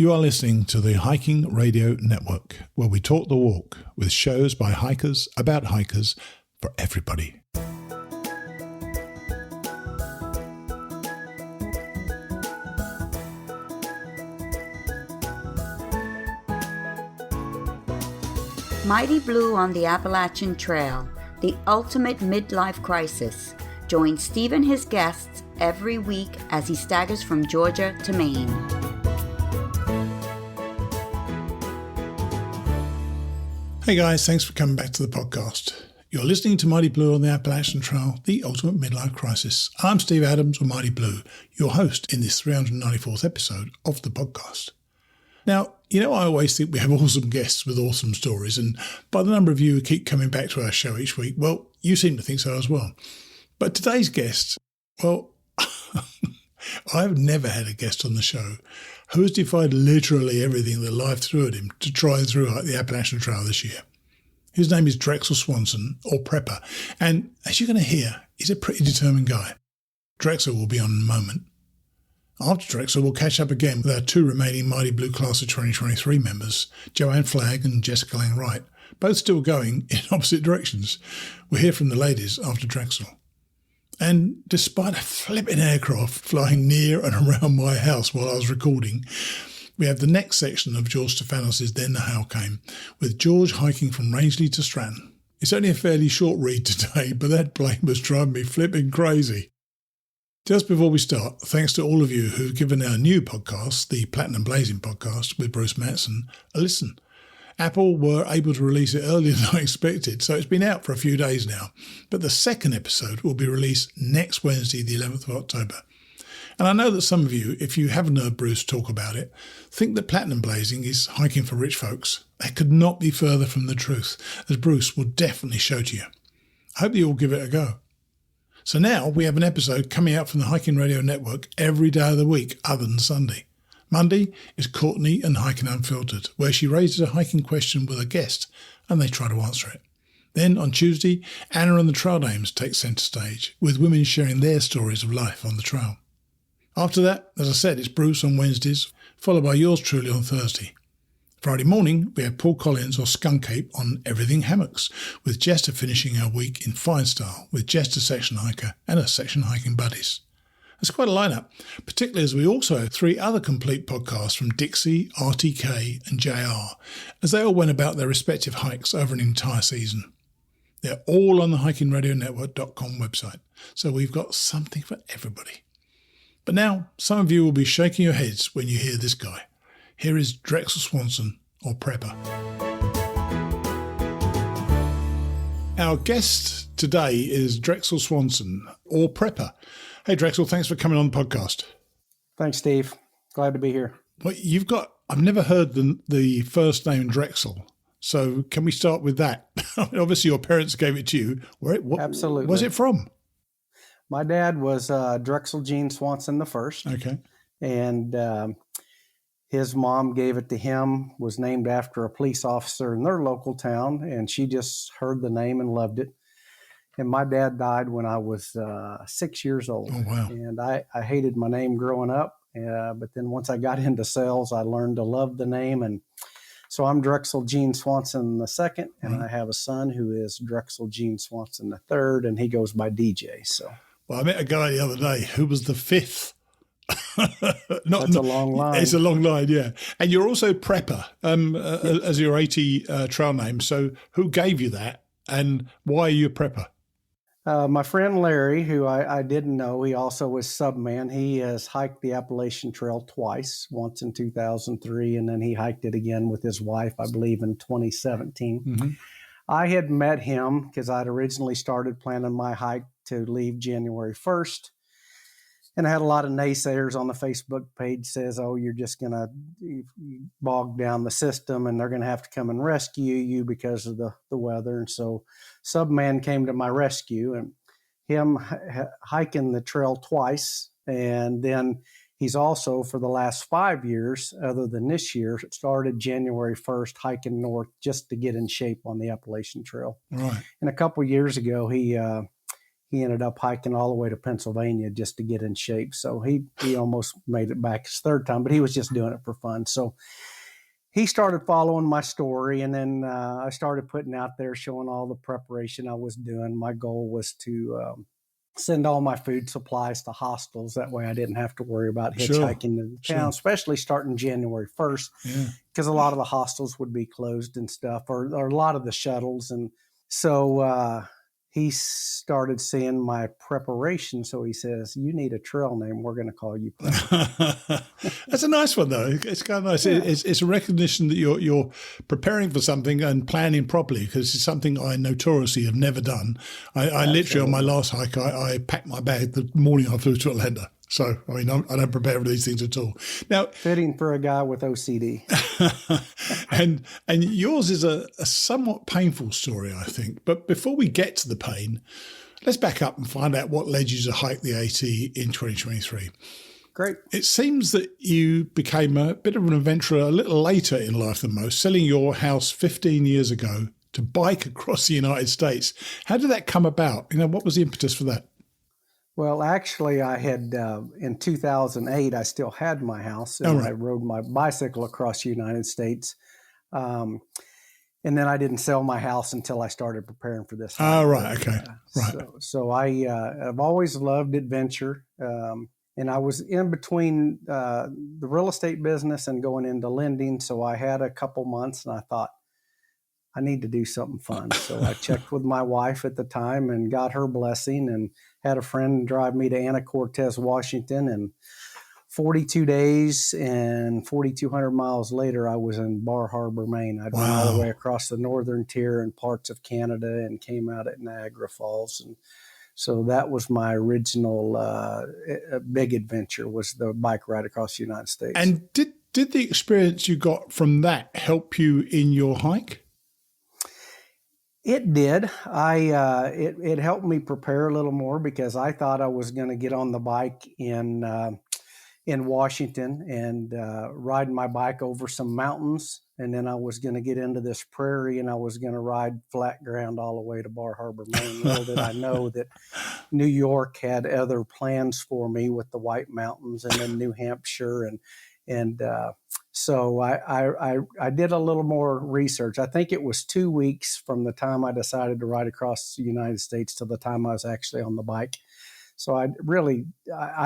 You are listening to the Hiking Radio Network, where we talk the walk with shows by hikers, about hikers, for everybody. Mighty Blue on the Appalachian Trail, the ultimate midlife crisis. Join Steve and his guests every week as he staggers from Georgia to Maine. Hey guys, thanks for coming back to the podcast. You're listening to Mighty Blue on the Appalachian Trail, the ultimate midlife crisis. I'm Steve Adams of Mighty Blue, your host in this 394th episode of the podcast. Now, I always think we have awesome guests with awesome stories, and by the number of you who keep coming back to our show each week, well, you seem to think so as well. But today's guest, well, I've never had a guest on the show who has defied literally everything that life threw at him to try and through the Appalachian Trail this year. His name is Drexel Swanson, or Prepper, and as you're going to hear, he's a pretty determined guy. Drexel will be on in a moment. After Drexel, we'll catch up again with our two remaining Mighty Blue Class of 2023 members, Joanne and Jessica Wright, both still going in opposite directions. We'll hear from the ladies after Drexel. And despite a flipping aircraft flying near and around my house while I was recording, we have the next section of George Stefanos' Then the Hail Came, with George hiking from Rangeley to Stratton. It's only a fairly short read today, but that plane was driving me flipping crazy. Just before we start, thanks to all of you who've given our new podcast, the Platinum Blazing podcast with Bruce Mattson, a listen. Apple were able to release it earlier than I expected, so it's been out for a few days now. But the second episode will be released next Wednesday, the 11th of October. And I know that some of you, if you haven't heard Bruce talk about it, think that Platinum Blazing is hiking for rich folks. That could not be further from the truth, as Bruce will definitely show to you. I hope you all give it a go. So now we have an episode coming out from the Hiking Radio Network every day of the week other than Sunday. Monday is Courtney and Hiking Unfiltered, where she raises a hiking question with a guest and they try to answer it. Then on Tuesday, Anna and the Trail Dames take centre stage, with women sharing their stories of life on the trail. After that, as I said, it's Bruce on Wednesdays, followed by yours truly on Thursday. Friday morning, we have Paul Collins or Skunk Ape on Everything Hammocks, with Jester finishing our week in fine style with Jester Section Hiker and her Section Hiking Buddies. It's quite a lineup, particularly as we also have three other complete podcasts from Dixie, RTK and JR, as they all went about their respective hikes over an entire season. They're all on the hikingradionetwork.com website, so we've got something for everybody. But now, some of you will be shaking your heads when you hear this guy. Here is Drexel Swanson, or Prepper. Our guest today is Drexel Swanson, or Prepper. Hey, Drexel, thanks for coming on the podcast. Thanks, Steve. Glad to be here. Well, I've never heard the first name Drexel, so can we start with that? Obviously, your parents gave it to you. Absolutely. Was it from? My dad was Drexel Swanson the first. Okay. And his mom gave it to him, was named after a police officer in their local town, and she just heard the name and loved it. And my dad died when I was 6 years old. Oh, wow. And I hated my name growing up. But then once I got into sales, I learned to love the name. And so I'm Drexel Swanson the second, and I have a son who is Drexel Swanson the third, and he goes by DJ. So, well, I met a guy the other day who was the fifth. That's a long line. It's a long line, yeah. And you're also Prepper as your AT trail name. So who gave you that, and why are you a Prepper? My friend Larry, who I didn't know, he also was subman. He has hiked the Appalachian Trail twice, once in 2003, and then he hiked it again with his wife, I believe, in 2017. Mm-hmm. I had met him because I'd originally started planning my hike to leave January 1st. And I had a lot of naysayers on the Facebook page says, oh, you're just going to bog down the system and they're going to have to come and rescue you because of the weather. And so Subman came to my rescue, and him hiking the trail twice. And then he's also, for the last 5 years, other than this year, started January 1st hiking north just to get in shape on the Appalachian Trail. Right. And a couple of years ago, he he ended up hiking all the way to Pennsylvania just to get in shape. So he almost made it back his third time, but he was just doing it for fun. So he started following my story, and then I started putting out there showing all the preparation I was doing. My goal was to send all my food supplies to hostels. That way I didn't have to worry about hitchhiking to town, especially starting January 1st, because a lot of the hostels would be closed and stuff, or a lot of the shuttles. And so he started seeing my preparation. So he says, "You need a trail name. We're going to call you Planner." That's a nice one, though. It's kind of nice. Yeah. It's a recognition that you're preparing for something and planning properly, because it's something I notoriously have never done. I literally, on my last hike, I packed my bag the morning I flew to Atlanta. So, I mean, I don't prepare for these things at all. Now, fitting for a guy with OCD. and yours is a somewhat painful story, I think. But before we get to the pain, let's back up and find out what led you to hike the AT in 2023. Great. It seems that you became a bit of an adventurer a little later in life than most, selling your house 15 years ago to bike across the United States. How did that come about? What was the impetus for that? Well, actually, I had, in 2008, I still had my house, and I rode my bicycle across the United States. And then I didn't sell my house until I started preparing for this. Right. Okay. Right. So I've always loved adventure. And I was in between the real estate business and going into lending. So I had a couple months, and I thought, I need to do something fun. So I checked with my wife at the time and got her blessing, and had a friend drive me to Anacortes, Washington. And 42 days and 4,200 miles later, I was in Bar Harbor, Maine. I'd went all the way across the northern tier and parts of Canada and came out at Niagara Falls. And so that was my original big adventure, was the bike ride across the United States. And did the experience you got from that help you in your hike? It did. It helped me prepare a little more, because I thought I was going to get on the bike in Washington and ride my bike over some mountains, and then I was going to get into this prairie, and I was going to ride flat ground all the way to Bar Harbor, Maine. Little did I know that New York had other plans for me with the White Mountains, and then New Hampshire, and so I did a little more research. I think it was 2 weeks from the time I decided to ride across the United States to the time I was actually on the bike. So I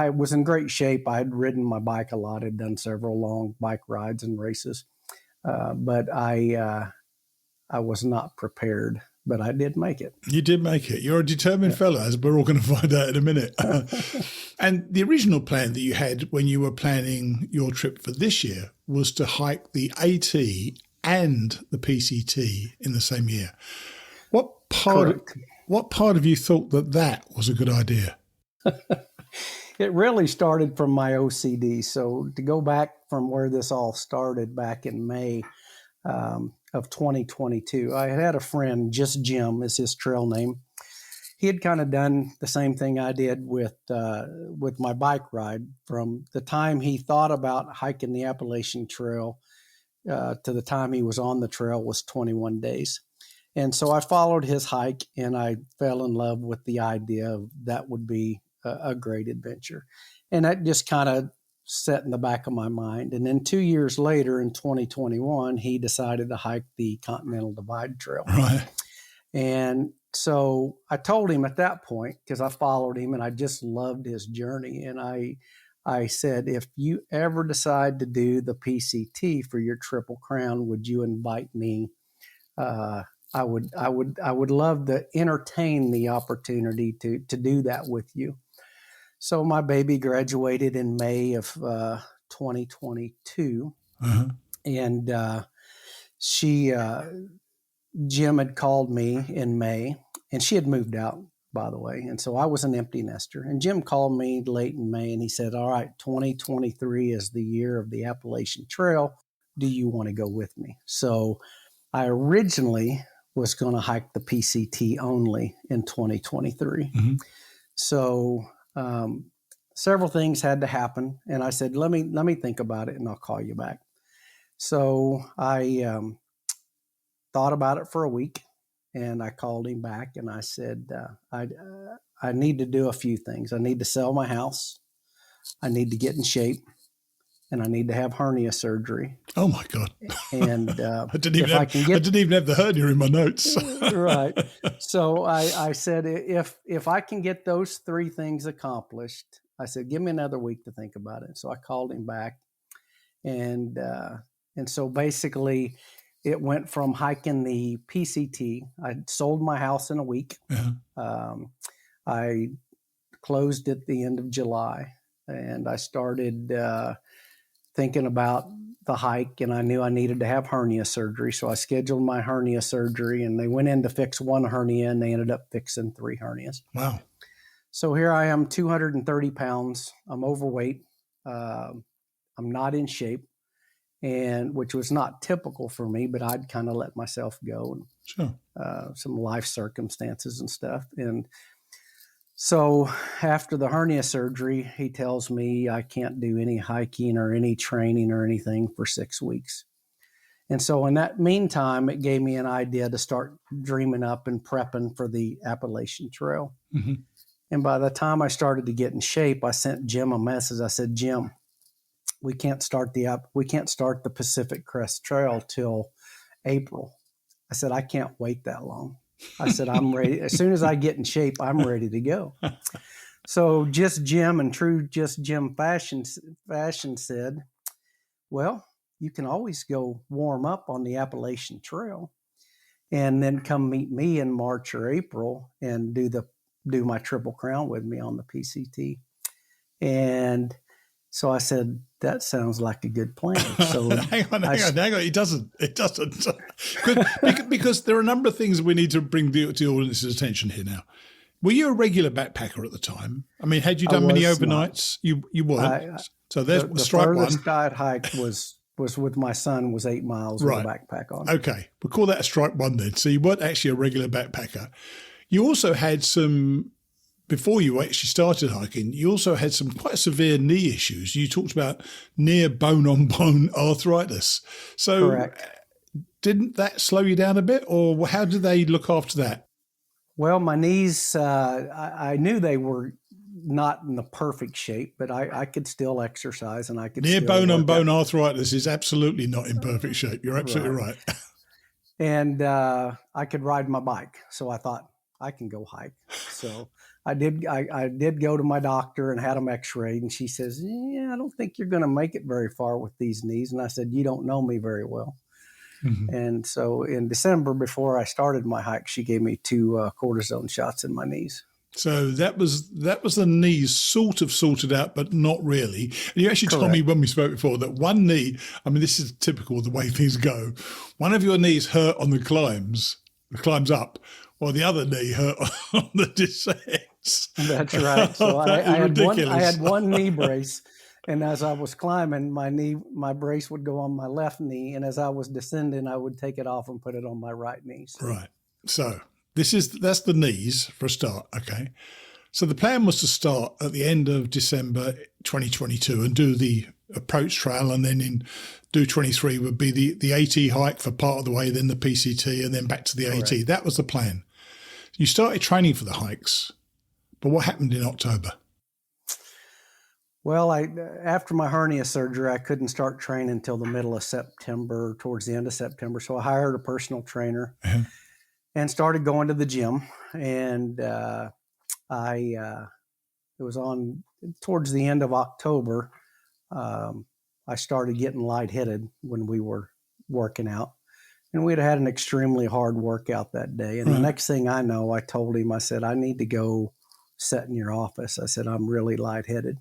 was in great shape. I had ridden my bike a lot. I'd done several long bike rides and races, but I was not prepared. But I did make it. You did make it. You're a determined fellow, as we're all going to find out in a minute. And the original plan that you had when you were planning your trip for this year was to hike the AT and the PCT in the same year. What part of you thought that was a good idea? It really started from my OCD. So to go back from where this all started back in May of 2022, I had a friend, just Jim is his trail name. He had kind of done the same thing I did with my bike ride. From the time he thought about hiking the Appalachian Trail to the time he was on the trail was 21 days. And so I followed his hike, and I fell in love with the idea of that would be a great adventure. And that just kind of set in the back of my mind. And then 2 years later, in 2021, he decided to hike the Continental Divide Trail. Right. And so I told him at that point, because I followed him and I just loved his journey. And I said, if you ever decide to do the PCT for your Triple Crown, would you invite me? I would love to entertain the opportunity to do that with you. So my baby graduated in May of 2022, and Jim had called me in May, and she had moved out, by the way, and so I was an empty nester. And Jim called me late in May, and he said, "All right, 2023 is the year of the Appalachian Trail. Do you want to go with me?" So I originally was going to hike the PCT only in 2023. So several things had to happen, and I said, let me think about it, and I'll call you back. So I thought about it for a week, and I called him back, and I said, I need to do a few things. I need to sell my house. I need to get in shape, and I need to have hernia surgery. Oh my God! And I didn't even have the hernia in my notes. Right. So I said, if I can get those 3 things accomplished, I said, give me another week to think about it. So I called him back, and so basically, it went from hiking the PCT. I sold my house in a week. I closed at the end of July, and I started thinking about the hike, and I knew I needed to have hernia surgery. So I scheduled my hernia surgery, and they went in to fix 1 hernia, and they ended up fixing 3 hernias. Wow. So here I am, 230 pounds. I'm overweight. I'm not in shape, and which was not typical for me, but I'd kind of let myself go. And, sure. Some life circumstances and stuff. And so after the hernia surgery, he tells me I can't do any hiking or any training or anything for 6 weeks. And so in that meantime, it gave me an idea to start dreaming up and prepping for the Appalachian Trail. Mm-hmm. And by the time I started to get in shape, I sent Jim a message. I said, Jim, we can't start the Pacific Crest Trail till April. I said, I can't wait that long. I said, I'm ready. As soon as I get in shape, I'm ready to go. So Just Jim, in true Just Jim fashion said, well, you can always go warm up on the Appalachian Trail and then come meet me in March or April and do my Triple Crown with me on the PCT. And so I said, that sounds like a good plan. So hang on. It doesn't. because there are a number of things we need to bring to the audience's attention here now. Were you a regular backpacker at the time? I mean, had you done many overnights? Not. You weren't. So there's the strike one. The furthest I'd hiked was with my son was 8 miles with a backpack on. Okay. We'll call that a strike one then. So you weren't actually a regular backpacker. You also had some, before you actually started hiking, you also had some quite severe knee issues. You talked about near bone-on-bone arthritis. So correct. Didn't that slow you down a bit, or how did they look after that? Well, my knees, I knew they were not in the perfect shape, but I could still exercise, and I could near still bone-on-bone arthritis is absolutely not in perfect shape. You're absolutely right. And I could ride my bike, so I thought I can go hike. So I did go to my doctor and had them x-rayed, and she says, yeah, I don't think you're going to make it very far with these knees. And I said, you don't know me very well. Mm-hmm. And so in December, before I started my hike, she gave me 2 cortisone shots in my knees. So that was the knees sort of sorted out, but not really. And you actually Correct. told me when we spoke before that one knee, I mean, this is typical of the way things go. One of your knees hurt on the climbs up, while the other knee hurt on the descents. That's right. So I had one knee brace, and as I was climbing, my brace would go on my left knee, and as I was descending, I would take it off and put it on my right knee. So. Right. So that's the knees for a start. Okay. So the plan was to start at the end of December 2022 and do the approach trail, and then do 23 would be the AT hike for part of the way, then the PCT, and then back to the AT. Correct. That was the plan. You started training for the hikes, but what happened in October? Well, after my hernia surgery, I couldn't start training until the middle of September, towards the end of September. So I hired a personal trainer and started going to the gym. And it was on towards the end of October. I started getting lightheaded when we were working out. And we'd had an extremely hard workout that day. And the next thing I know, I told him, I said, I need to go sit in your office. I said, I'm really lightheaded.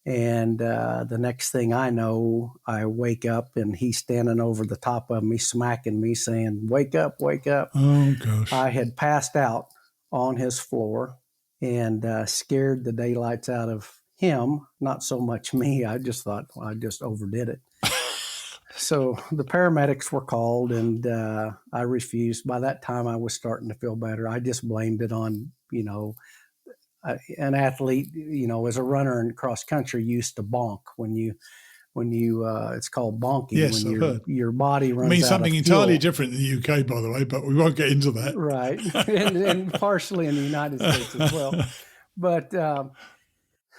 And the next thing I know, I wake up and he's standing over the top of me, smacking me, saying, wake up, wake up. Oh, gosh. I had passed out on his floor and scared the daylights out of him, not so much me. I just thought, well, I just overdid it. So the paramedics were called, and I refused. By that time, I was starting to feel better. I just blamed it on, an athlete, as a runner in cross country, used to bonk when you when you it's called bonking. Yes, when I've heard. your body runs It means out something of fuel. entirely different in the UK, by the way, but we won't get into that. Right, and partially in the United States as well. But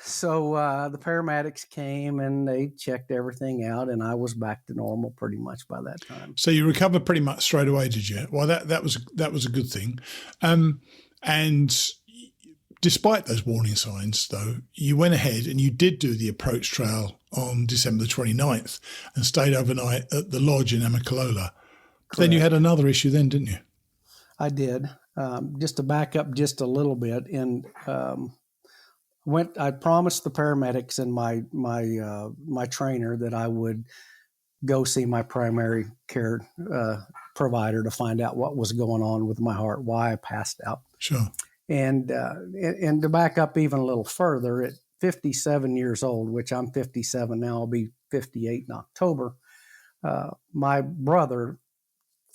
so the paramedics came and they checked everything out, and I was back to normal pretty much by that time. So you recovered pretty much straight away, did you? Well, that was a good thing. And despite those warning signs, though, you went ahead and you did do the approach trail on December the 29th and stayed overnight at the lodge in Amicalola. Then you had another issue then, didn't you? I did. Just to back up just a little bit, and I promised the paramedics and my trainer that I would go see my primary care provider to find out what was going on with my heart, why I passed out. Sure. And to back up even a little further, at 57 years old, which I'm 57 now, I'll be 58 in October. My brother,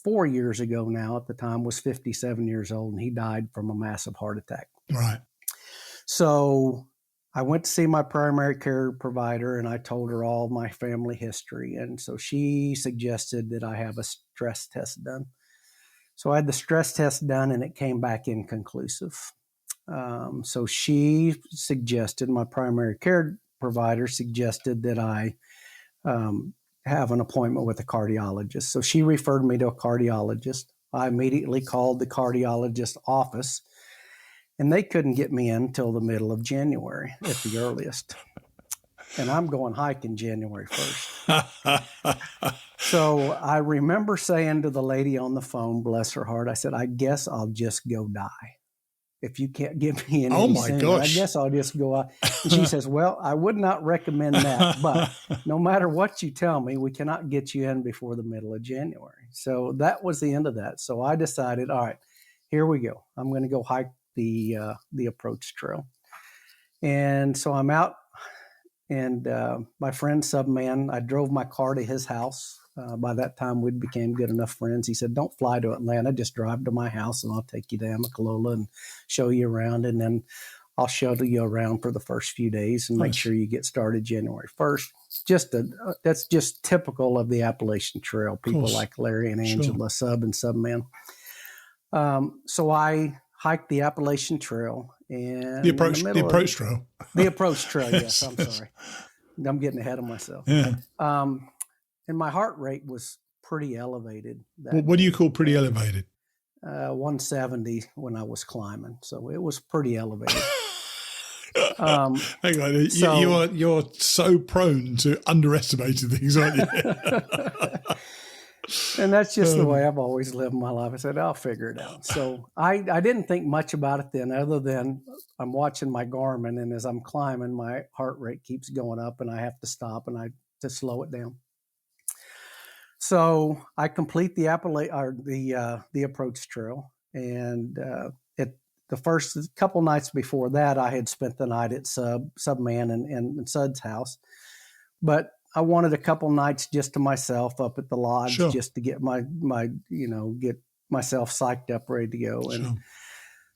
4 years ago now at the time, was 57 years old, and he died from a massive heart attack. Right. So I went to see my primary care provider, and I told her all my family history. And so she suggested that I have a stress test done. So I had the stress test done, and it came back inconclusive. So she suggested, my primary care provider suggested that I have an appointment with a cardiologist. So she referred me to a cardiologist. I immediately called the cardiologist's office, and they couldn't get me in until the middle of January at the earliest. And I'm going hiking January 1st. So I remember saying to the lady on the phone, bless her heart, I said, I guess I'll just go die. If you can't get me in any sooner, gosh. I guess I'll just go out. And she says, well, I would not recommend that, but no matter what you tell me, we cannot get you in before the middle of January. So that was the end of that. So I decided, all right, here we go. I'm going to go hike the approach trail. And so I'm out, and my friend Subman, I drove my car to his house. By that time, we became good enough friends. He said, don't fly to Atlanta, just drive to my house and I'll take you to Amicalola and show you around. And then I'll show you around for the first few days and make sure you get started January 1st. That's just typical of the Appalachian Trail, people like Larry and Angela, Sub and Subman. So I hiked the Appalachian Trail. And the approach trail. The approach trail, yes, I'm sorry. I'm getting ahead of myself. Yeah. And my heart rate was pretty elevated. What do you call pretty elevated? 170 when I was climbing. So it was pretty elevated. Hang on. You're so prone to underestimating things, aren't you? And that's just the way I've always lived my life. I said, I'll figure it out. So I didn't think much about it then, other than I'm watching my Garmin, and as I'm climbing, my heart rate keeps going up and I have to stop and to slow it down. So I complete the approach trail, and the first couple nights before that, I had spent the night at Subman and Sud's house, but I wanted a couple nights just to myself up at the lodge, just to get get myself psyched up, ready to go. And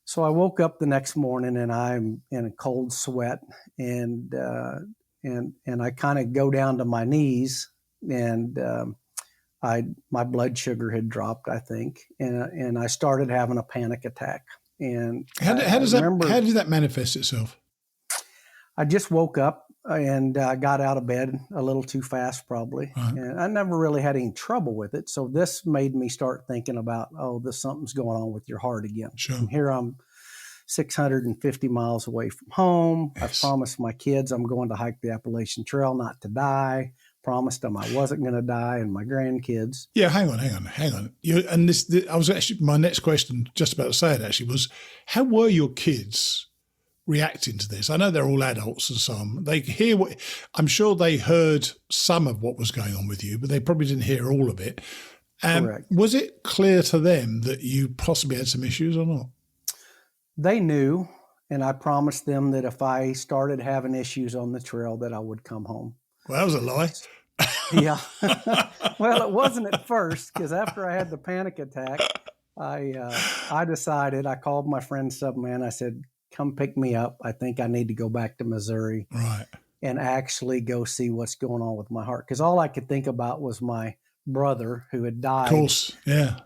so I woke up the next morning and I'm in a cold sweat, and I kind of go down to my knees, and my blood sugar had dropped, I think, and I started having a panic attack. And how did that manifest itself? I just woke up and got out of bed a little too fast, probably. Uh-huh. And I never really had any trouble with it. So this made me start thinking about, something's going on with your heart again. Sure. And here I'm 650 miles away from home. Yes. I promised my kids I'm going to hike the Appalachian Trail, not to die. Promised them I wasn't going to die, and my grandkids. Yeah, hang on. I was actually, my next question, just about to say it actually, was how were your kids reacting to this? I know they're all adults and some. They hear I'm sure they heard some of what was going on with you, but they probably didn't hear all of it. Correct. Was it clear to them that you possibly had some issues or not? They knew, and I promised them that if I started having issues on the trail that I would come home. Well, that was a lie. Yeah. Well, it wasn't at first, because after I had the panic attack, I decided, I called my friend Subman. I said, come pick me up. I think I need to go back to Missouri. Right. and actually go see what's going on with my heart. Because all I could think about was my brother who had died, Of course. Yeah.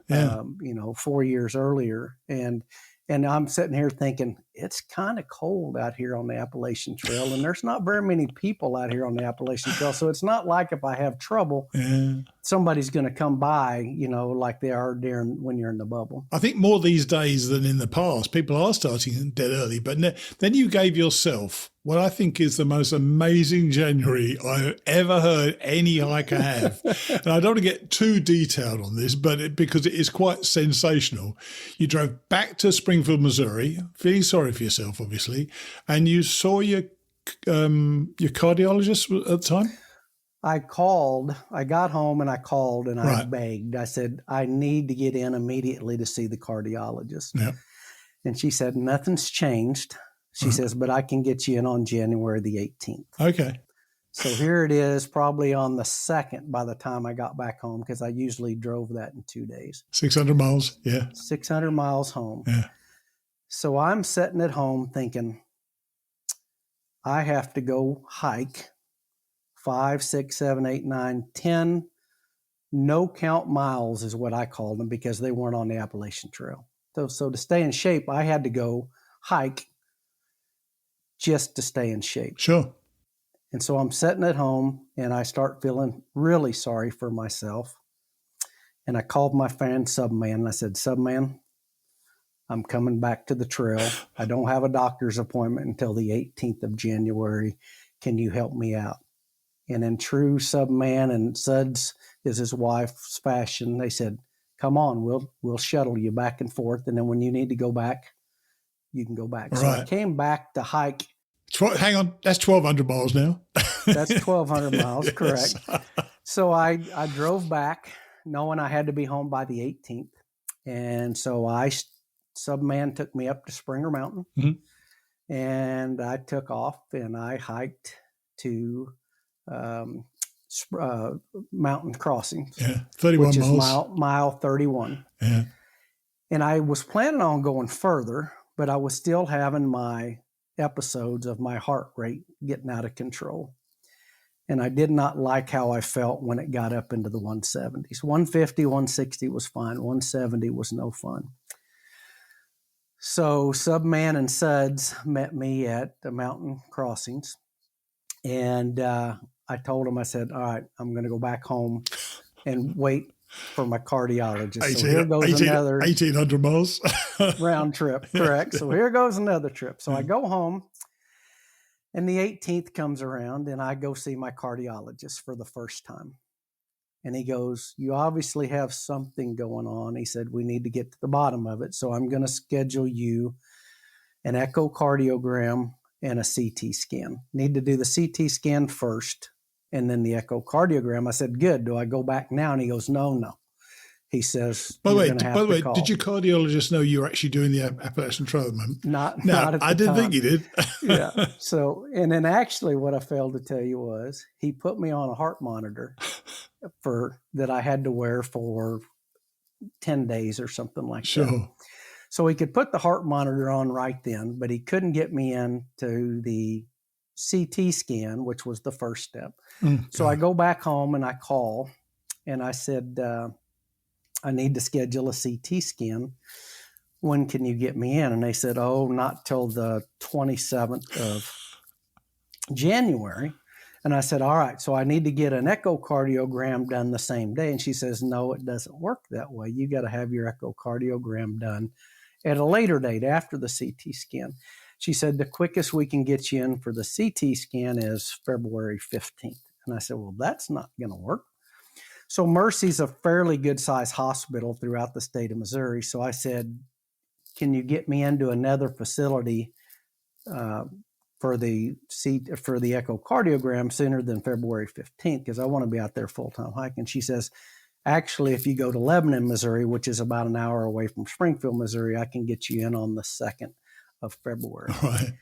4 years earlier. And I'm sitting here thinking, it's kind of cold out here on the Appalachian Trail, and there's not very many people out here on the Appalachian Trail. So it's not like if I have trouble, somebody's going to come by, like they are when you're in the bubble. I think more these days than in the past, people are starting dead early. But then you gave yourself what I think is the most amazing January I've ever heard any hiker have. And I don't want to get too detailed on this, but because it is quite sensational. You drove back to Springfield, Missouri, feeling sorry for yourself, obviously, and you saw your cardiologist at the time? I got home and I called and I begged. I said, I need to get in immediately to see the cardiologist. Yeah. And she said, nothing's changed. She says, but I can get you in on January the 18th. Okay. So here it is, probably on the 2nd by the time I got back home, because I usually drove that in 2 days. 600 miles, yeah. 600 miles home. Yeah. So I'm sitting at home thinking, I have to go hike 5, 6, 7, 8, 9, 10 no-count miles is what I called them because they weren't on the Appalachian Trail. So to stay in shape, I had to go hike just to stay in shape. Sure. And so I'm sitting at home and I start feeling really sorry for myself. And I called my friend Subman and I said, Subman, I'm coming back to the trail. I don't have a doctor's appointment until the 18th of January. Can you help me out? And in true Subman and Suds is his wife's fashion, they said, come on, we'll shuttle you back and forth. And then when you need to go back, you can go back. Right. So I came back to hike. Hang on, that's 1,200 miles now. That's 1,200 miles, correct. Yes. So I drove back knowing I had to be home by the 18th. And so Subman took me up to Springer Mountain. Mm-hmm. And I took off and I hiked to Mountain Crossings. Yeah, 31 which miles. Is mile 31. Yeah. And I was planning on going further, but I was still having my episodes of my heart rate getting out of control. And I did not like how I felt when it got up into the 170s. 150, 160 was fine. 170 was no fun. So Subman and Suds met me at the Mountain Crossings. And I told them, I said, all right, I'm going to go back home and wait for my cardiologist. So here goes another 1,800 miles round trip. Correct. So here goes another trip. So I go home and the 18th comes around and I go see my cardiologist for the first time. And he goes, you obviously have something going on. He said, we need to get to the bottom of it. So I'm going to schedule you an echocardiogram and a CT scan. Need to do the CT scan first and then the echocardiogram. I said, good. Do I go back now? And he goes, no. He says, by the way, did your cardiologist know you were actually doing the Appalachian Trail at the moment? Not at the I didn't time. think he did. Yeah. So, and then actually what I failed to tell you was he put me on a heart monitor that I had to wear for 10 days or something like Sure. that. So he could put the heart monitor on right then, but he couldn't get me in to the CT scan, which was the first step. So I go back home and I call and I said, I need to schedule a CT scan. When can you get me in? And they said, not till the 27th of January. And I said, all right, so I need to get an echocardiogram done the same day. And she says, no, it doesn't work that way. You got to have your echocardiogram done at a later date after the CT scan. She said, the quickest we can get you in for the CT scan is February 15th. And I said, well, that's not going to work. So Mercy's a fairly good-sized hospital throughout the state of Missouri. So I said, can you get me into another facility for the echocardiogram sooner than February 15th? Because I want to be out there full-time hiking. She says, actually, if you go to Lebanon, Missouri, which is about an hour away from Springfield, Missouri, I can get you in on the 2nd of February. All right.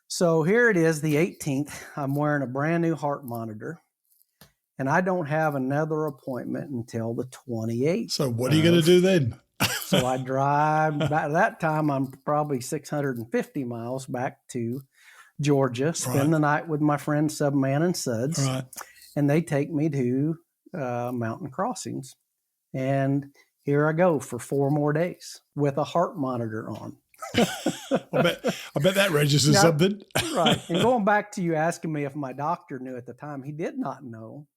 So here it is, the 18th. I'm wearing a brand new heart monitor. And I don't have another appointment until the 28th. So what are you going to do then? So I drive. By that time, I'm probably 650 miles back to Georgia, spend the night with my friend Subman and Suds, Right. and they take me to mountain crossings. And here I go for 4 more days with a heart monitor on. I bet that registers something. Right. And going back to you asking me if my doctor knew at the time, he did not know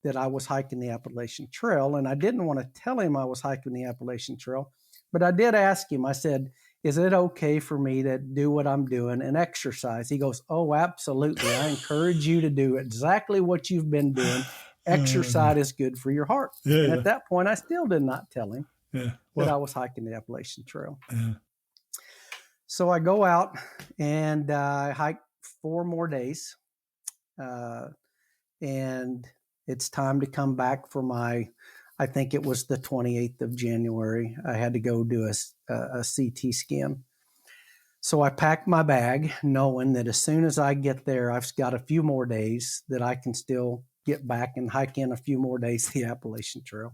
that I was hiking the Appalachian Trail. And I didn't want to tell him I was hiking the Appalachian Trail, but I did ask him. I said, is it okay for me to do what I'm doing and exercise? He goes, oh, absolutely. I encourage you to do exactly what you've been doing. Exercise is good for your heart. Yeah, and at that point, I still did not tell him that I was hiking the Appalachian Trail. Yeah. So I go out and I hike 4 more days. And it's time to come back for I think it was the 28th of January. I had to go do a CT scan. So I packed my bag knowing that as soon as I get there, I've got a few more days that I can still get back and hike in a few more days the Appalachian Trail.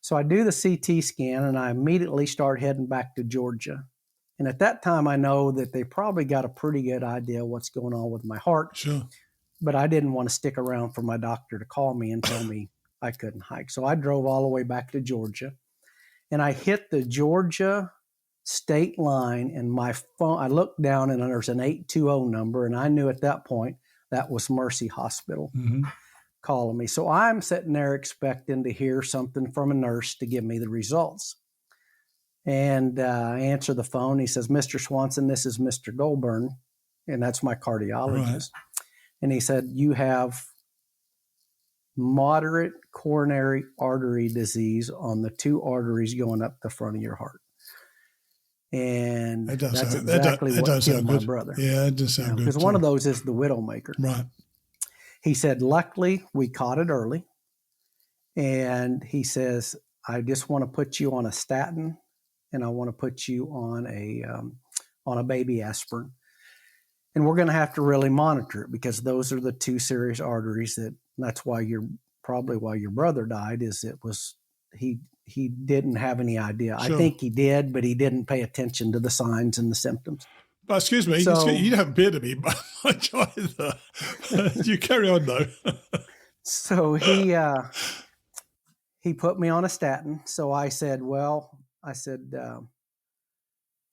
So I do the CT scan and I immediately start heading back to Georgia. And at that time, I know that they probably got a pretty good idea what's going on with my heart. Sure. But I didn't want to stick around for my doctor to call me and tell me I couldn't hike. So I drove all the way back to Georgia. And I hit the Georgia state line, and my phone, I looked down and there's an 820 number. And I knew at that point that was Mercy Hospital calling me. So I'm sitting there expecting to hear something from a nurse to give me the results. And I answer the phone. He says, Mr. Swanson, this is Mr. Goldburn. And that's my cardiologist. Right. And he said, you have moderate coronary artery disease on the 2 arteries going up the front of your heart. And that's exactly what killed my brother. Yeah, it does sound good. Because one of those is the widowmaker. Right. He said, luckily, we caught it early. And he says, I just want to put you on a statin, and I want to put you on a baby aspirin. And we're going to have to really monitor it because those are the 2 serious arteries that's why why your brother died he didn't have any idea. Sure. I think he did, but he didn't pay attention to the signs and the symptoms. But excuse me, you don't appear to be much either. You carry on though. So he put me on a statin. So I said,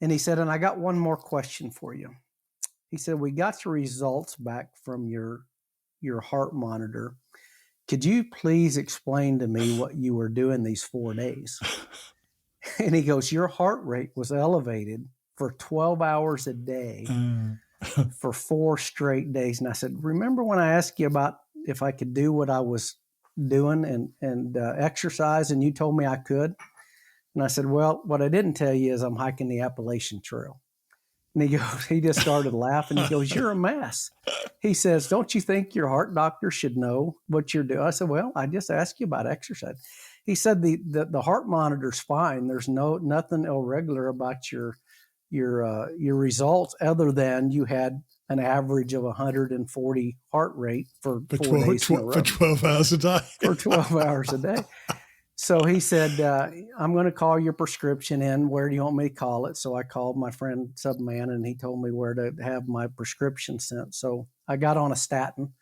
and he said, and I got one more question for you. He said, we got the results back from your heart monitor. Could you please explain to me what you were doing these 4 days? And he goes, your heart rate was elevated for 12 hours a day for 4 straight days. And I said, remember when I asked you about if I could do what I was doing and exercise, and you told me I could? And I said, well, what I didn't tell you is I'm hiking the Appalachian Trail. And he just started laughing. He goes, you're a mess. He says, don't you think your heart doctor should know what you're doing? I said, well, I just asked you about exercise. He said, the heart monitor's fine. There's nothing irregular about your results other than you had an average of 140 heart rate for 4 days in a row. For 12 hours a day. For 12 hours a day. So he said, I'm going to call your prescription in. Where do you want me to call it? So I called my friend Subman, and he told me where to have my prescription sent. So I got on a statin.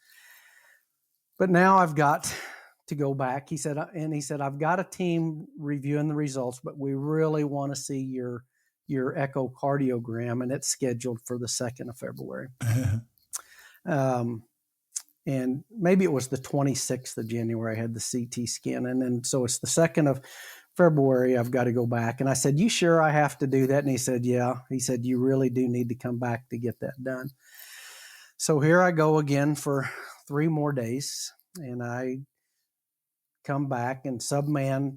But now I've got to go back. He said, I've got a team reviewing the results, but we really want to see your echocardiogram, and it's scheduled for the 2nd of February. And maybe it was the 26th of January I had the CT scan. And then so it's the 2nd of February I've got to go back. And I said, you sure I have to do that? And he said, yeah. He said, you really do need to come back to get that done. So here I go again for 3 more days. And I come back, and Subman,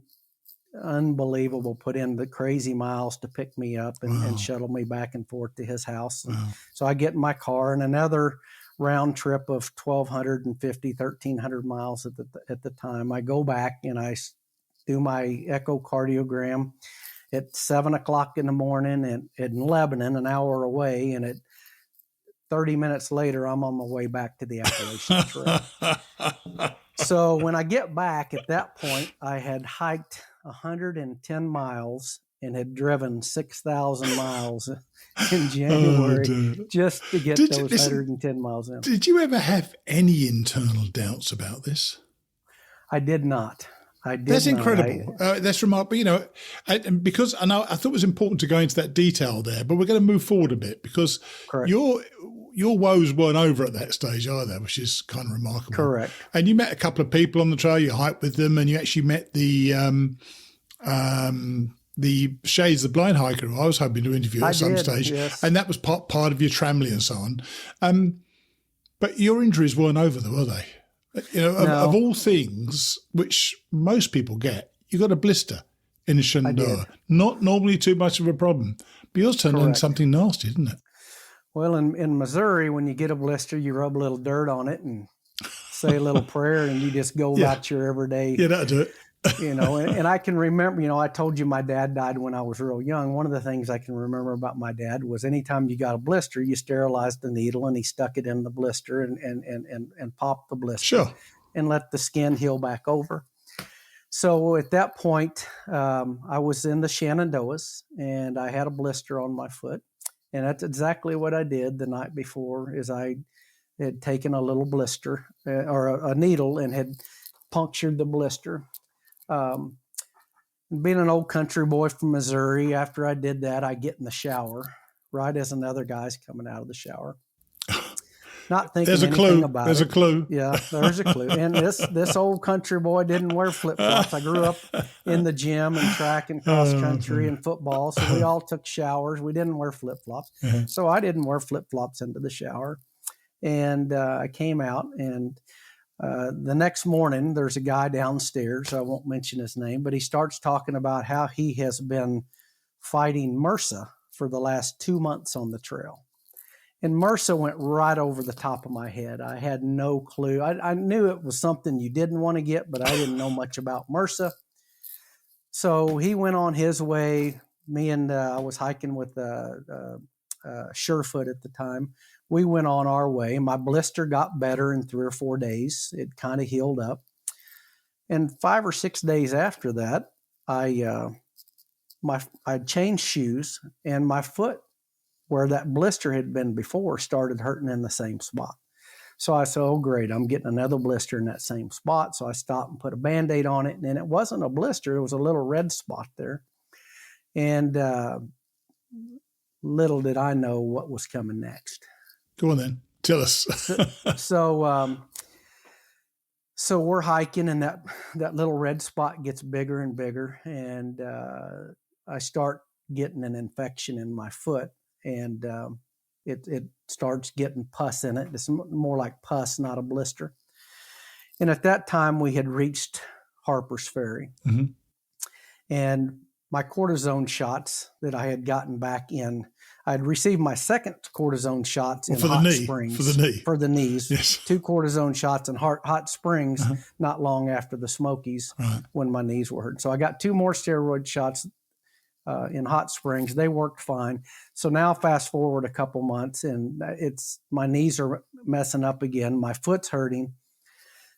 unbelievable, put in the crazy miles to pick me up and shuttle me back and forth to his house. So I get in my car, and another round trip of 1,300 miles at the time. I go back and I do my echocardiogram at 7:00 in the morning in Lebanon, an hour away. And at 30 minutes later, I'm on my way back to the Appalachian Trail. So when I get back at that point, I had hiked 110 miles and had driven 6,000 miles in January just to get those 110 miles in. Did you ever have any internal doubts about this? I did not. That's incredible. That's remarkable. Because I thought it was important to go into that detail there, but we're going to move forward a bit because Correct. Your woes weren't over at that stage either, which is kind of remarkable. Correct. And you met a couple of people on the trail. You hiked with them, and you actually met the Shades, the blind hiker, who I was hoping to interview at some stage, yes. And that was part of your tramley and so on. But your injuries weren't over, though, were they? No. Of all things, which most people get, you got a blister in the Shenandoah. Not normally too much of a problem. But yours turned into something nasty, didn't it? Well, in Missouri, when you get a blister, you rub a little dirt on it and say a little prayer, and you just go about your everyday. Yeah, that'll do it. And I can remember, I told you my dad died when I was real young. One of the things I can remember about my dad was anytime you got a blister, you sterilized the needle and he stuck it in the blister and popped the blister and let the skin heal back over. So at that point, I was in the Shenandoahs and I had a blister on my foot. And that's exactly what I did the night before, is I had taken a little blister or a needle and had punctured the blister. Being an old country boy from Missouri, after I did that, I get in the shower right as another guy's coming out of the shower. Not thinking anything about it. There's a clue. Yeah, there's a clue. And this old country boy didn't wear flip-flops. I grew up in the gym and track and cross country and football, so we all took showers. We didn't wear flip-flops. So I didn't wear flip-flops into the shower. And I came out, and the next morning, there's a guy downstairs. I won't mention his name, but he starts talking about how he has been fighting MRSA for the last 2 months on the trail. And MRSA went right over the top of my head. I had no clue. I knew it was something you didn't want to get, but I didn't know much about MRSA. So he went on his way. Me and I was hiking with Surefoot at the time. We went on our way. My blister got better in 3 or 4 days. It kind of healed up. And 5 or 6 days after that, I changed shoes, and my foot, where that blister had been before, started hurting in the same spot. So I said, oh, great, I'm getting another blister in that same spot. So I stopped and put a Band-Aid on it, and it wasn't a blister. It was a little red spot there. And little did I know what was coming next. Go on then. Tell us. So we're hiking, and that little red spot gets bigger and bigger, and I start getting an infection in my foot, and it starts getting pus in it. It's more like pus, not a blister. And at that time, we had reached Harper's Ferry, and my cortisone shots that I had gotten back in, I'd received my second cortisone shots in Hot Springs. For the knees. Yes. 2 cortisone shots in Hot Springs not long after the Smokies when my knees were hurt. So I got 2 more steroid shots in Hot Springs. They worked fine. So now fast forward a couple months, and my knees are messing up again. My foot's hurting.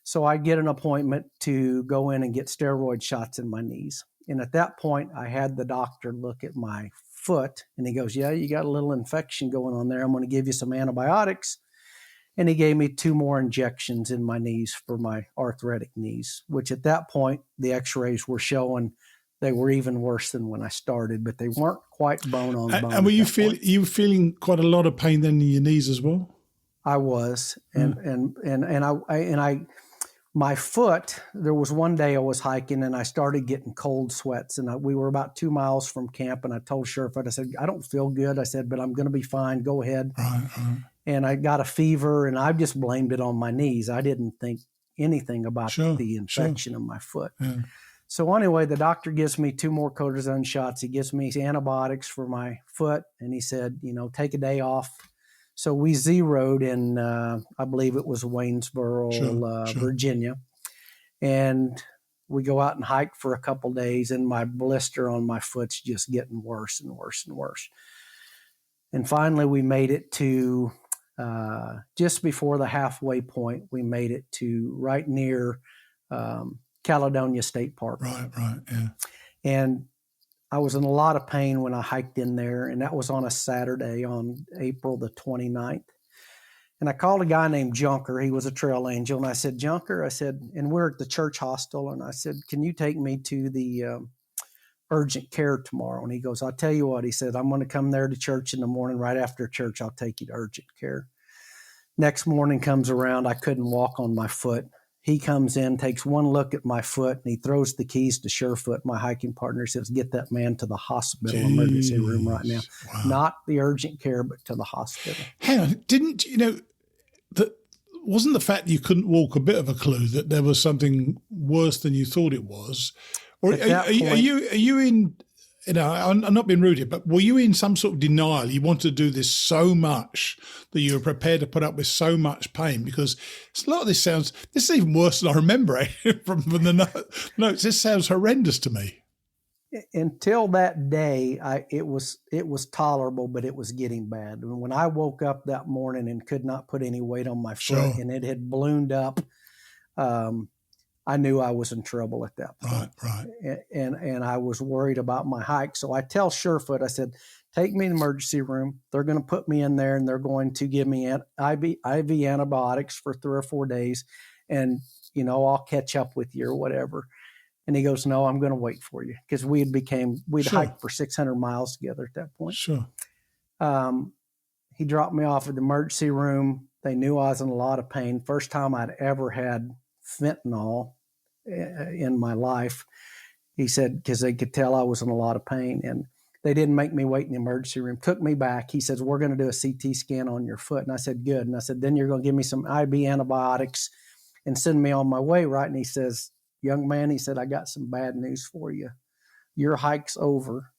So I get an appointment to go in and get steroid shots in my knees. And at that point, I had the doctor look at my foot, and he goes, yeah, you got a little infection going on there. I'm going to give you some antibiotics. And he gave me 2 more injections in my knees for my arthritic knees, which at that point, the x-rays were showing they were even worse than when I started, but they weren't quite bone on bone. And were you feeling quite a lot of pain then in your knees as well? I was. And my foot, there was one day I was hiking and I started getting cold sweats, and we were about 2 miles from camp, and I told Surefoot, I said, I don't feel good. I said, but I'm going to be fine. Go ahead. And I got a fever, and I just blamed it on my knees. I didn't think anything about the infection in my foot. Yeah. So anyway, the doctor gives me 2 more cortisone shots. He gives me antibiotics for my foot, and he said, take a day off. So we zeroed in, I believe it was Waynesboro, Virginia. And we go out and hike for a couple days, and my blister on my foot's just getting worse and worse and worse. And finally, we made it to just before the halfway point. We made it to right near Caledonia State Park. Right, yeah. And I was in a lot of pain when I hiked in there, and that was on a Saturday on April the 29th. And I called a guy named Junker. He was a trail angel. And I said, Junker, I said, and we're at the church hostel. And I said, can you take me to the urgent care tomorrow? And he goes, I'll tell you what. He said, I'm going to come there to church in the morning. Right after church, I'll take you to urgent care. Next morning comes around. I couldn't walk on my foot. He comes in, takes one look at my foot, and he throws the keys to Surefoot, my hiking partner. Says, get that man to the hospital emergency room right now. Wow. Not the urgent care, but to the hospital. Hang on, didn't you know that? Wasn't the fact that you couldn't walk a bit of a clue that there was something worse than you thought it was? Or are you in? You know, I'm not being rude here, but were you in some sort of denial? You wanted to do this so much that you were prepared to put up with so much pain? Because a lot of this is even worse than I remember from the notes. This sounds horrendous to me. Until that day, it was tolerable, but it was getting bad. When I woke up that morning and could not put any weight on my foot, and it had ballooned up, I knew I was in trouble at that point. Right. And I was worried about my hike. So I tell Surefoot, I said, take me to the emergency room. They're going to put me in there, and they're going to give me IV antibiotics for 3 or 4 days. And, I'll catch up with you or whatever. And he goes, no, I'm going to wait for you. Because we'd hiked for 600 miles together at that point. Sure. He dropped me off at the emergency room. They knew I was in a lot of pain. First time I'd ever had fentanyl in my life. He said, because they could tell I was in a lot of pain, and they didn't make me wait in the emergency room, took me back. He says, we're going to do a CT scan on your foot. And I said, good. And I said, then you're going to give me some IV antibiotics and send me on my way, right? And he says, young man, he said, I got some bad news for you. Your hike's over.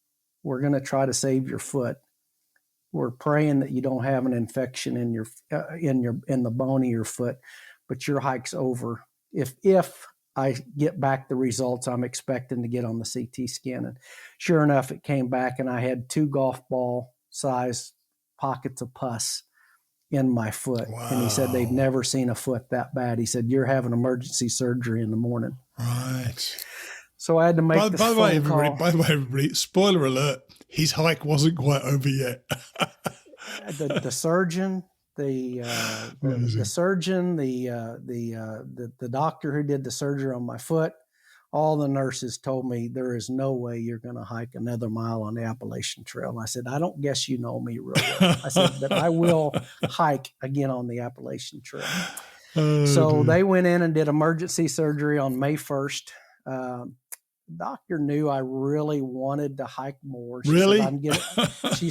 We're going to try to save your foot. We're praying that you don't have an infection in the bone of your foot, but your hike's over. If I get back the results I'm expecting to get on the CT scan. And sure enough, it came back, and I had 2 golf ball size pockets of pus in my foot. Wow. And he said they've never seen a foot that bad. He said, you're having emergency surgery in the morning. Right. So I had to make this phone call. By the way, everybody, spoiler alert, his hike wasn't quite over yet. The surgeon, the surgeon, the doctor who did the surgery on my foot, all the nurses told me there is no way you're going to hike another mile on the Appalachian Trail. And I said, I don't guess you know me real well. I said, but I will hike again on the Appalachian Trail. So they went in and did emergency surgery on May 1st. Doctor knew I really wanted to hike more. She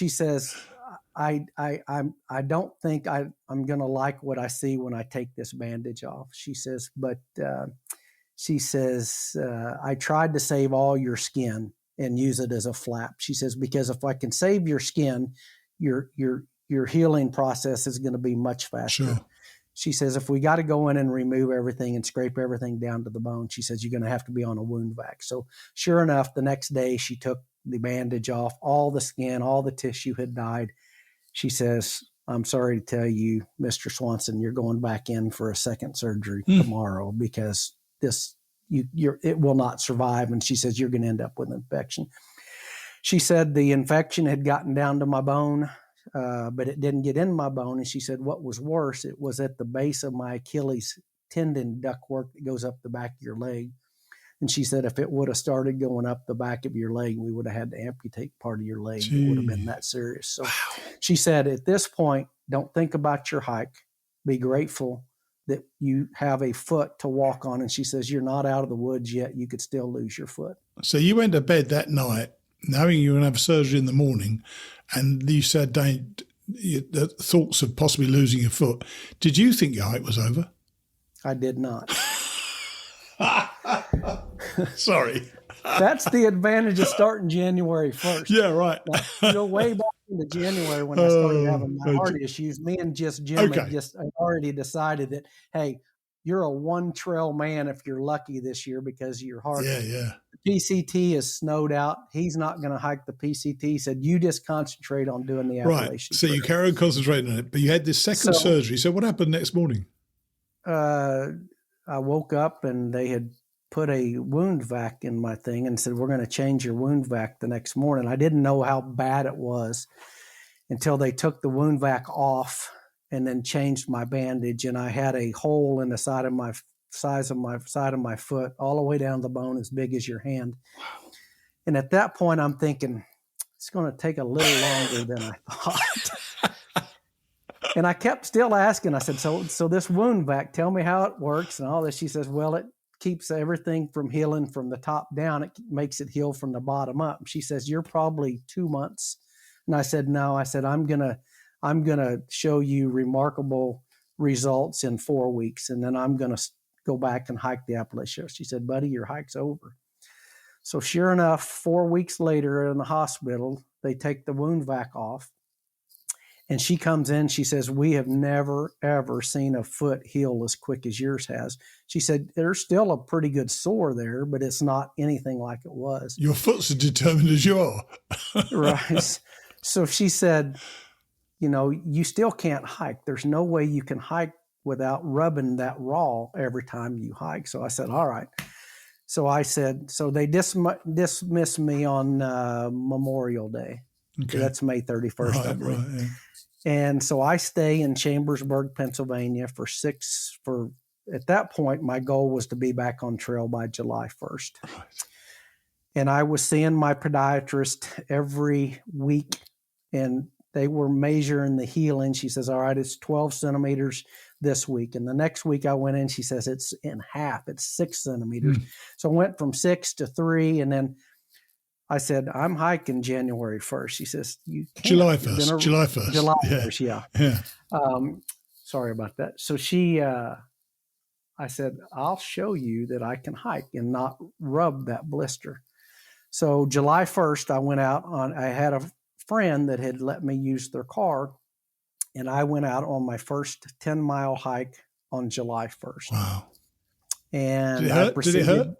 says, I don't think I'm going to like what I see when I take this bandage off. She says, but I tried to save all your skin and use it as a flap. She says, because if I can save your skin, your healing process is going to be much faster. Sure. She says, if we got to go in and remove everything and scrape everything down to the bone, she says, you're going to have to be on a wound vac. So sure enough, the next day she took the bandage off, all the skin, all the tissue had died. She says, I'm sorry to tell you, Mr. Swanson, you're going back in for a second surgery tomorrow because it will not survive. And she says, you're going to end up with an infection. She said the infection had gotten down to my bone, but it didn't get in my bone. And she said, what was worse, it was at the base of my Achilles tendon ductwork that goes up the back of your leg. And she said, if it would have started going up the back of your leg, we would have had to amputate part of your leg. Gee. It would have been that serious. So She said, at this point, don't think about your hike. Be grateful that you have a foot to walk on. And she says, you're not out of the woods yet. You could still lose your foot. So you went to bed that night knowing you were going to have surgery in the morning, and you said the thoughts of possibly losing your foot. Did you think your hike was over? I did not. Sorry. That's the advantage of starting January 1st. Yeah, right. Now, way back into January when I started having my heart issues, me and Jim had already decided that, hey, you're a one trail man if you're lucky this year because of your heart. Yeah. The PCT is snowed out. He's not going to hike the PCT. He said, you just concentrate on doing the Appalachian. Right. So you carry on concentrating on it, but you had this second surgery. So what happened next morning? I woke up and they had put a wound vac in my thing and said, we're going to change your wound vac the next morning. I didn't know how bad it was until they took the wound vac off and then changed my bandage. And I had a hole in the side of my foot all the way down the bone as big as your hand. Wow. And at that point, I'm thinking, it's going to take a little longer than I thought. And I kept still asking. I said, so this wound vac, tell me how it works and all this. She says, well, it keeps everything from healing from the top down. It makes it heal from the bottom up. She says, you're probably 2 months. And I said, no. I said, I'm gonna show you remarkable results in 4 weeks, and then I'm gonna go back and hike the Appalachia. She said, buddy, your hike's over. So sure enough, 4 weeks later in the hospital, they take the wound vac off. And she comes in, she says, we have never, ever seen a foot heal as quick as yours has. She said, there's still a pretty good sore there, but it's not anything like it was. Your foot's as determined as you are. Right. So she said, you still can't hike. There's no way you can hike without rubbing that raw every time you hike. So I said, all right. So I said, so they dismissed me on Memorial Day. Okay. That's May 31st, I believe. Right, yeah. And so I stay in Chambersburg, Pennsylvania at that point, my goal was to be back on trail by July 1st. Right. And I was seeing my podiatrist every week, and they were measuring the healing. She says, all right, it's 12 centimeters this week. And the next week I went in, she says, it's in half, it's 6 centimeters. So I went from 6 to 3, and then I said, I'm hiking January 1st. She says, you can't. July 1st. July 1st. July 1st, yeah. Sorry about that. So I said, I'll show you that I can hike and not rub that blister. So July 1st, I went out I had a friend that had let me use their car, and I went out on my first 10-mile hike on July 1st. Wow. And did it hurt?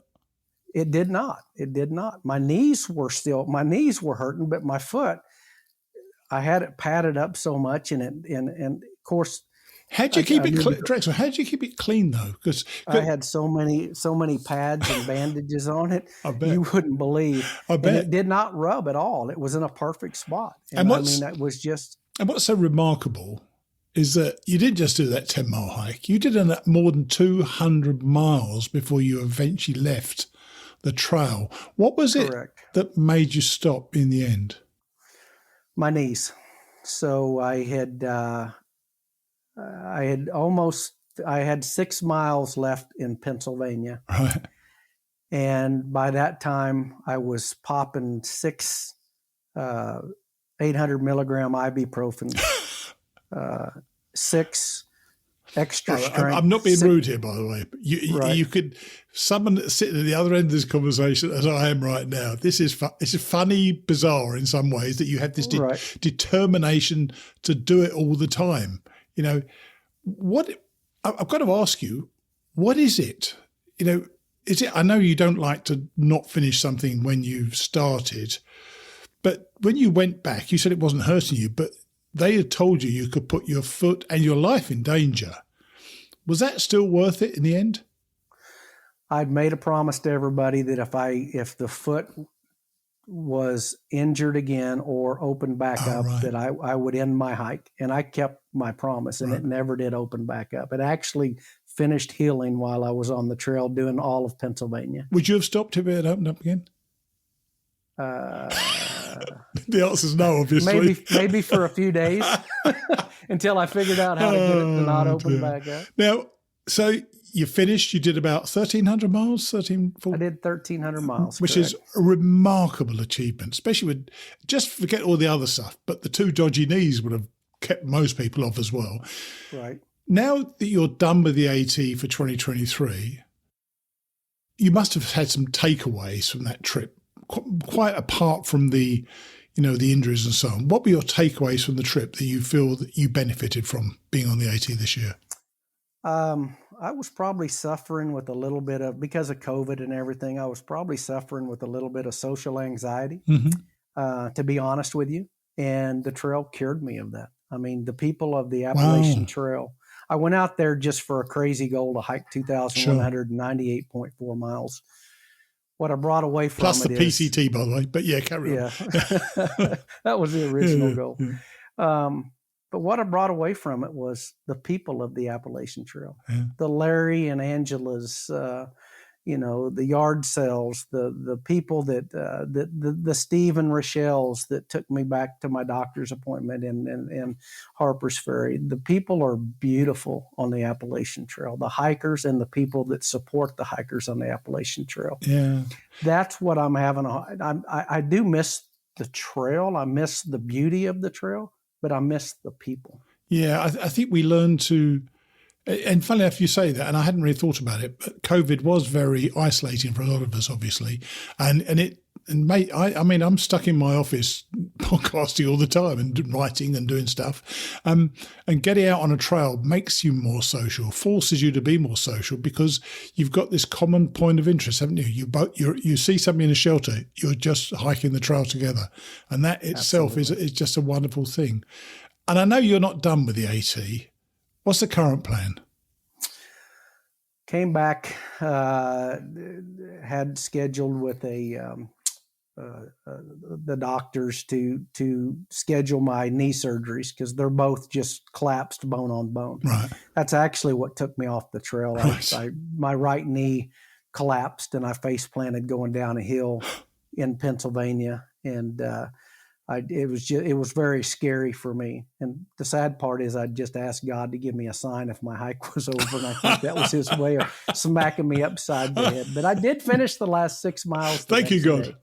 It did not. It did not. My knees were hurting, but my foot, I had it padded up so much, and of course. How'd you keep it clean, Drexel? How'd you keep it clean though? Because I had so many pads and bandages on it. I bet. You wouldn't believe. I bet. And it did not rub at all. It was in a perfect spot. And that was just. And what's so remarkable is that you didn't just do that 10-mile hike. You did more than 200 miles before you eventually left the trail. What was it that made you stop in the end? My knees. So I had 6 miles left in Pennsylvania. Right. And by that time I was popping 6 800 milligram ibuprofen, 6 extra strength. I'm not being rude here, by the way. But you could, someone that's sitting at the other end of this conversation, as I am right now, this is funny, bizarre in some ways that you have this determination to do it all the time. I've got to ask you, what is it? Is it? I know you don't like to not finish something when you've started, but when you went back, you said it wasn't hurting you, but they had told you could put your foot and your life in danger. Was that still worth it in the end? I'd made a promise to everybody that if the foot was injured again or opened back up, that I would end my hike. And I kept my promise, and it never did open back up. It actually finished healing while I was on the trail doing all of Pennsylvania. Would you have stopped if it had opened up again? The answer is no, obviously. Maybe for a few days until I figured out how to get it to not open back up. Now, so you finished, you did about 1,300 miles? I did 1,300 miles. Which is a remarkable achievement, especially with, just forget all the other stuff, but the 2 dodgy knees would have kept most people off as well. Right. Now that you're done with the AT for 2023, you must have had some takeaways from that trip, quite apart from the injuries and so on. What were your takeaways from the trip that you feel that you benefited from being on the AT this year? I was probably suffering with a little bit of, because of COVID and everything, I was probably suffering with a little bit of social anxiety, to be honest with you. And the trail cured me of that. I mean, the people of the Appalachian Trail, I went out there just for a crazy goal to hike 2,198.4 miles. What I brought away from Plus it the is, PCT, by the way. But yeah, carry on. yeah, that was the original goal. But what I brought away from it was the people of the Appalachian Trail, the Larry and Angela's, the yard sales, the people the Steve and Rochelle's that took me back to my doctor's appointment in Harper's Ferry. The people are beautiful on the Appalachian Trail, the hikers and the people that support the hikers on the Appalachian Trail. Yeah. That's what I'm having. I do miss the trail. I miss the beauty of the trail, but I miss the people. Yeah, I think we learned to, and funny enough you say that, and I hadn't really thought about it, but COVID was very isolating for a lot of us, obviously. Mate, I'm stuck in my office podcasting all the time and writing and doing stuff. And getting out on a trail makes you more social, forces you to be more social because you've got this common point of interest, haven't you? You see something in a shelter, you're just hiking the trail together. And that itself is just a wonderful thing. And I know you're not done with the AT. What's the current plan? Came back, had scheduled with the doctors to schedule my knee surgeries because they're both just collapsed bone on bone. Right. That's actually what took me off the trail. Right. My right knee collapsed and I face planted going down a hill in Pennsylvania, and it was very scary for me. And the sad part is I just asked God to give me a sign if my hike was over, and I think that was his way of smacking me upside the head. But I did finish the last 6 miles. Thank you, God.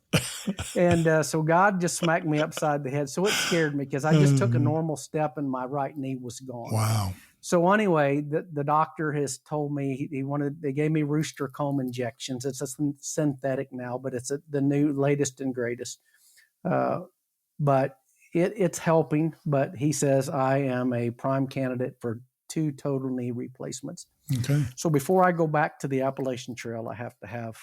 And so God just smacked me upside the head. So it scared me because I just took a normal step and my right knee was gone. Wow. So anyway, the doctor has told me they gave me rooster comb injections. It's a synthetic now, but it's the new latest and greatest. But it's helping. But he says I am a prime candidate for 2 total knee replacements. Okay. So before I go back to the Appalachian Trail, I have to have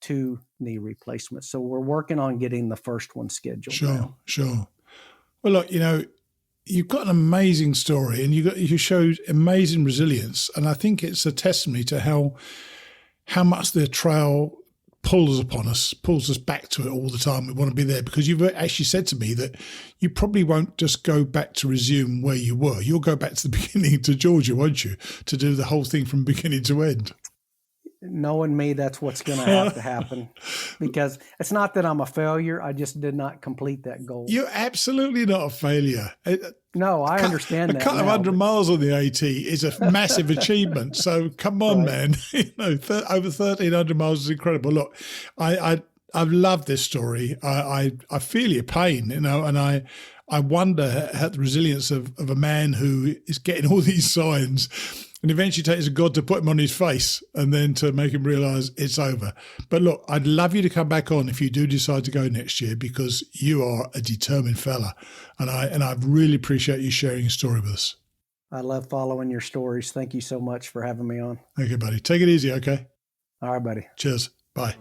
2 knee replacements. So we're working on getting the first one scheduled. Sure. Well, look, you've got an amazing story, and you showed amazing resilience, and I think it's a testimony to how much the trail pulls us back to it all the time. We want to be there because you've actually said to me that you probably won't just go back to resume where you were. You'll go back to the beginning to Georgia, won't you, to do the whole thing from beginning to end. Knowing me, that's what's going to have to happen, because it's not that I'm a failure. I just did not complete that goal. You're absolutely not a failure. No, I understand that. A couple of 100 miles on the AT is a massive achievement. So come on, man. Over 1,300 miles is incredible. Look, I've loved this story. I feel your pain, and I wonder at the resilience of a man who is getting all these signs and eventually takes a God to put him on his face and then to make him realise it's over. But look, I'd love you to come back on if you do decide to go next year, because you are a determined fella. And I really appreciate you sharing your story with us. I love following your stories. Thank you so much for having me on. Okay, buddy. Take it easy, okay? All right, buddy. Cheers. Bye.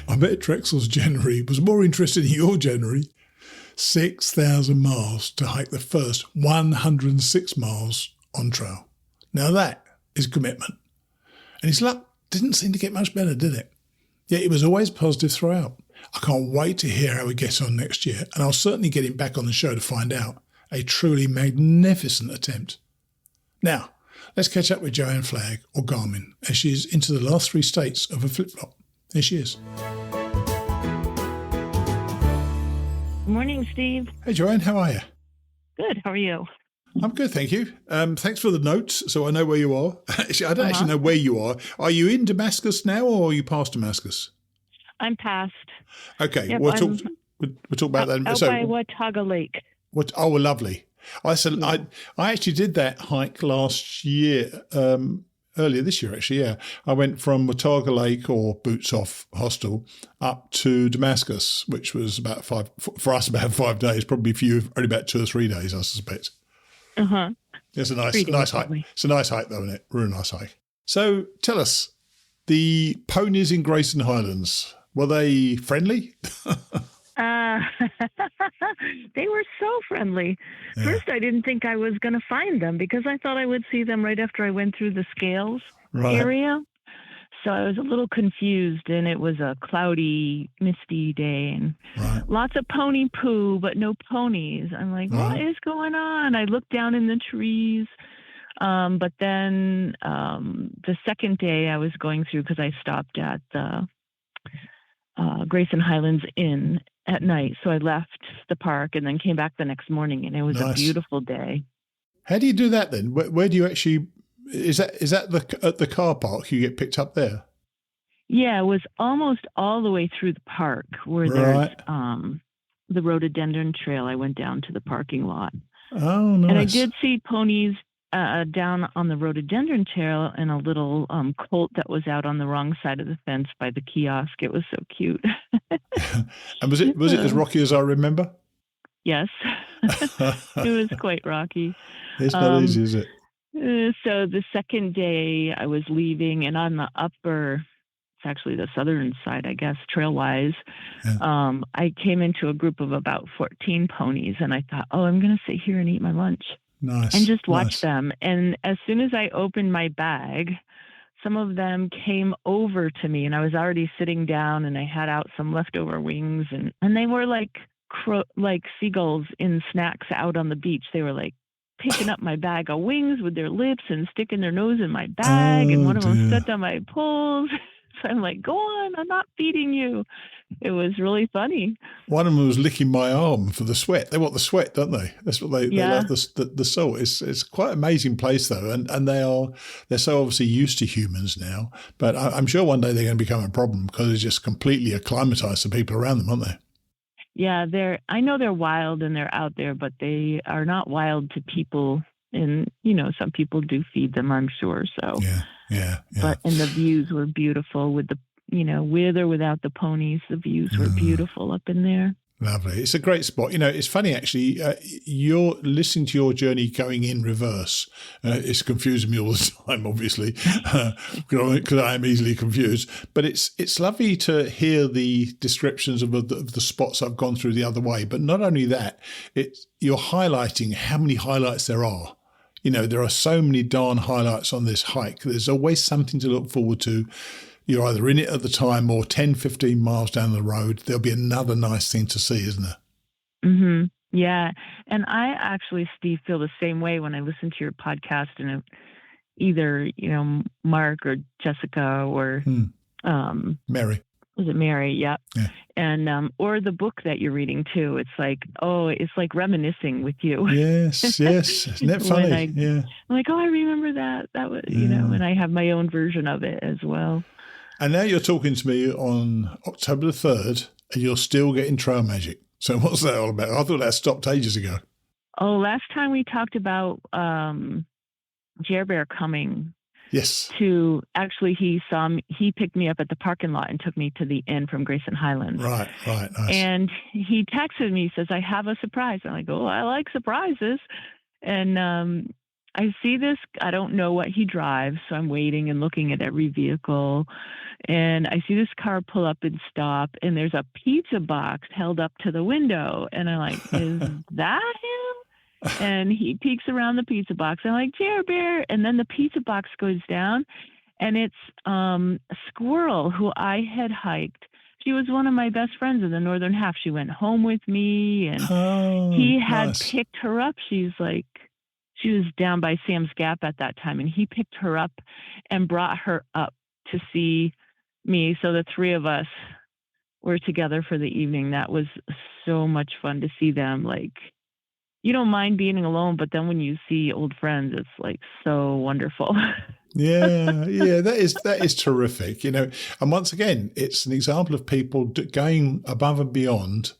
I bet Drexel's January was more interesting than your January. 6,000 miles to hike the first 106 miles on trail. Now that is commitment. And his luck didn't seem to get much better, did it? Yet it was always positive throughout. I can't wait to hear how he gets on next year, and I'll certainly get him back on the show to find out. A truly magnificent attempt. Now, let's catch up with Joanne Flagg, or Garmin, as she is into the last 3 states of a flip-flop. Here she is. Good morning, Steve. Hey, Joanne, how are you? Good. How are you? I'm good, thank you. Thanks for the notes, so I know where you are. Actually, I don't actually know where you are. Are you in Damascus now, or are you past Damascus? I'm past. Okay, Yep, we'll talk about that. Out by Watauga Lake. Oh, lovely. I actually did that hike last year, earlier this year, actually, yeah. I went from Watauga Lake, or Boots Off Hostel, up to Damascus, which was about 5 days, probably for you, only about 2 or 3 days, I suspect. Uh-huh. It's a nice hike. It's a nice hike, though, isn't it? Really nice hike. So tell us, the ponies in Grayson Highlands, were they friendly? Uh, they were so friendly. Yeah. First, I didn't think I was going to find them because I thought I would see them right after I went through the scales Right. area. So I was a little confused, and it was a cloudy, misty day, and lots of pony poo, but no ponies. I'm like, what is going on? I looked down in the trees. But then the second day I was going through, because I stopped at the Grayson Highlands Inn at night. So I left the park and then came back the next morning, and it was a beautiful day. How do you do that then? Where do you actually, is that at the car park you get picked up there? Yeah, it was almost all the way through the park where there's the rhododendron trail. I went down to the parking lot. Oh, nice. And I did see ponies down on the rhododendron trail, and a little colt that was out on the wrong side of the fence by the kiosk. It was so cute. And was it as rocky as I remember? Yes. It was quite rocky. It's not easy, is it? So the second day I was leaving, and on the upper, it's actually the southern side, I guess, trail-wise, I came into a group of about 14 ponies, and I thought, I'm going to sit here and eat my lunch. Nice. And just watch them. And as soon as I opened my bag, some of them came over to me, and I was already sitting down, and I had out some leftover wings, and they were like seagulls in snacks out on the beach. They were like picking up my bag of wings with their lips and sticking their nose in my bag. And one of them stepped on my poles. So I'm like, go on, I'm not feeding you. It was really funny. One of them was licking my arm for the sweat. They want the sweat, don't they? That's what they like, the salt. It's quite an amazing place though, and they're so obviously used to humans now. But I'm sure one day they're going to become a problem because they're just completely acclimatized to people around them, aren't they? Yeah, I know they're wild and they're out there, but they are not wild to people. And, some people do feed them, I'm sure. So, yeah. And the views were beautiful with the, with or without the ponies, the views were beautiful up in there. Lovely. It's a great spot. It's funny, actually, you're listening to your journey going in reverse. It's confusing me all the time, obviously, because I am easily confused. But it's lovely to hear the descriptions of the spots I've gone through the other way. But not only that, you're highlighting how many highlights there are. There are so many darn highlights on this hike. There's always something to look forward to. You're either in it at the time or 10, 15 miles down the road. There'll be another nice thing to see, isn't there? Mm-hmm. Yeah. And I actually, Steve, feel the same way when I listen to your podcast, and either, Mark or Jessica or Mary. Was it Mary? Yep. Yeah. And or the book that you're reading too. It's like reminiscing with you. Yes. Isn't that funny? I'm like, I remember that. That was, and I have my own version of it as well. And now you're talking to me on October the 3rd, and you're still getting trail magic. So what's that all about? I thought that stopped ages ago. Oh, last time we talked about Jer Bear coming. Yes. He picked me up at the parking lot and took me to the inn from Grayson Highlands. Right, nice. And he texted me, says, I have a surprise. I'm like, I like surprises. And I see this, I don't know what he drives, so I'm waiting and looking at every vehicle. And I see this car pull up and stop, and there's a pizza box held up to the window. And I'm like, is that him? And he peeks around the pizza box. I'm like, Jer Bear. And then the pizza box goes down, and it's a squirrel who I had hiked. She was one of my best friends in the northern half. She went home with me, and he had picked her up. She was down by Sam's Gap at that time, and he picked her up and brought her up to see me. So the three of us were together for the evening. That was so much fun to see them. Like, you don't mind being alone, but then when you see old friends, it's so wonderful. Yeah, that is terrific. And once again, it's an example of people going above and beyond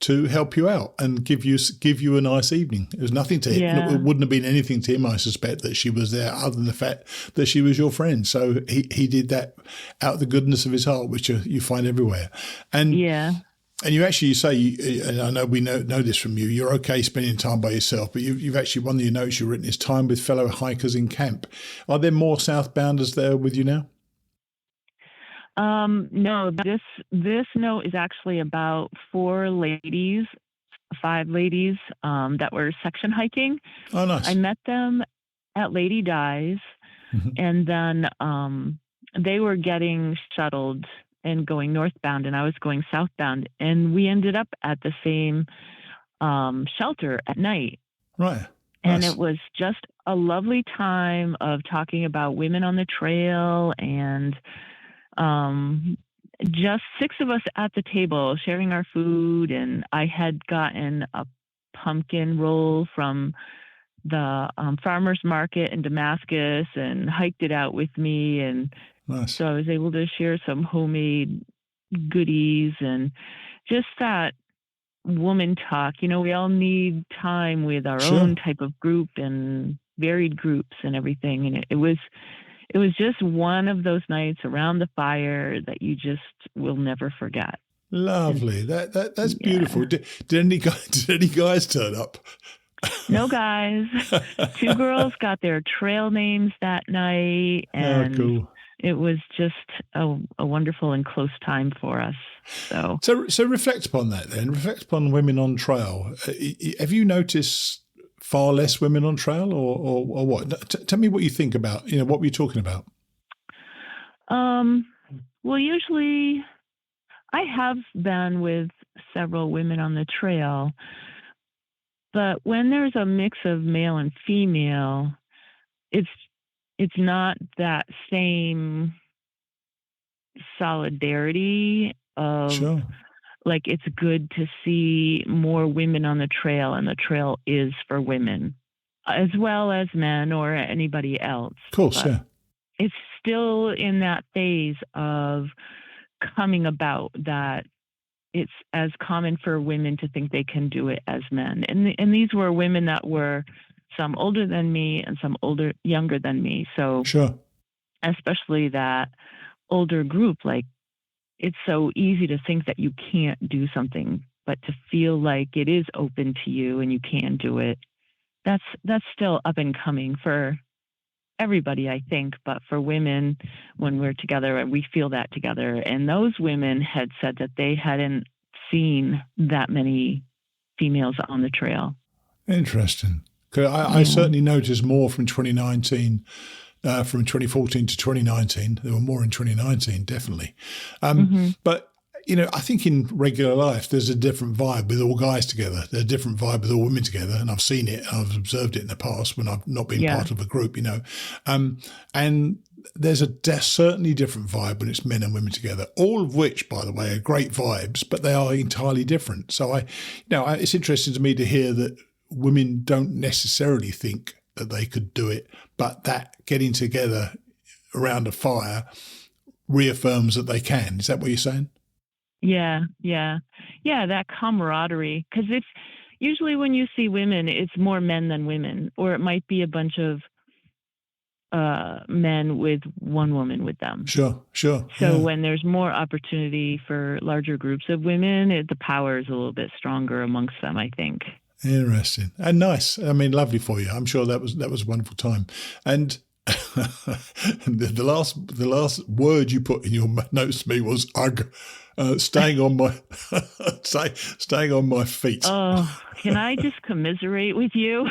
to help you out and give you a nice evening. It was nothing to him. It wouldn't have been anything to him, I suspect, that she was there, other than the fact that she was your friend. So he did that out of the goodness of his heart, which you find everywhere. And you actually say, and I know we know this from you, you're okay spending time by yourself, but you've actually, one of your notes you've written is time with fellow hikers in camp. Are there more southbounders there with you now? No, this note is actually about 5 ladies, that were section hiking. Oh, nice. I met them at Lady Di's, and then they were getting shuttled and going northbound, and I was going southbound, and we ended up at the same shelter at night. Right. And Nice. it was just a lovely time of talking about women on the trail, and just 6 of us at the table sharing our food. And I had gotten a pumpkin roll from the farmer's market in Damascus and hiked it out with me. And Nice. so I was able to share some homemade goodies and just that woman talk. We all need time with our own type of group and varied groups and everything. And it was just one of those nights around the fire that you just will never forget. Lovely. That's beautiful. Did any guys turn up? No guys. 2 girls got their trail names that night, and cool. It was just a wonderful and close time for us. So reflect upon that then. Reflect upon women on trail. Have you noticed far less women on trail, or what? Tell me what you think about. What were you talking about? Well, usually I have been with several women on the trail, but when there's a mix of male and female, it's not that same solidarity of like, it's good to see more women on the trail, and the trail is for women as well as men or anybody else. Of course, but it's still in that phase of coming about that it's as common for women to think they can do it as men. And these were women that were some older than me and some younger than me. So especially that older group, like, it's so easy to think that you can't do something, but to feel like it is open to you and you can do it. That's still up and coming for everybody, I think. But for women, when we're together, we feel that together. And those women had said that they hadn't seen that many females on the trail. Interesting. I certainly noticed more from 2019, from 2014 to 2019. There were more in 2019, definitely. But, I think in regular life, there's a different vibe with all guys together. There's a different vibe with all women together. And I've seen it. I've observed it in the past when I've not been part of a group, and there's a certainly different vibe when it's men and women together, all of which, by the way, are great vibes, but they are entirely different. So it's interesting to me to hear that women don't necessarily think that they could do it, but that getting together around a fire reaffirms that they can. Is that what you're saying? Yeah, that camaraderie. Because it's usually when you see women, it's more men than women, or it might be a bunch of men with one woman with them. Sure. So when there's more opportunity for larger groups of women, the power is a little bit stronger amongst them, I think. Interesting and nice. I mean, lovely for you. I'm sure that was a wonderful time. And the last word you put in your notes to me was "ugh," staying on my staying on my feet. Oh, can I just commiserate with you?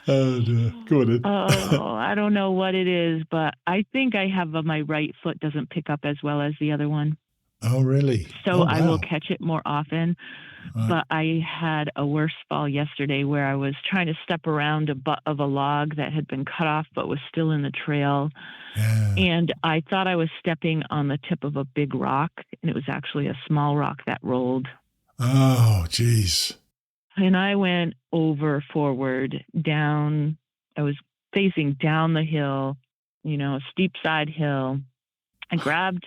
Oh dear. Go on. Oh, I don't know what it is, but I think I have my right foot doesn't pick up as well as the other one. Oh, really? So I will catch it more often. Right. But I had a worse fall yesterday where I was trying to step around a butt of a log that had been cut off but was still in the trail. Yeah. And I thought I was stepping on the tip of a big rock, and it was actually a small rock that rolled. Oh, geez. And I went forward, down. I was facing down the hill, a steep side hill. I grabbed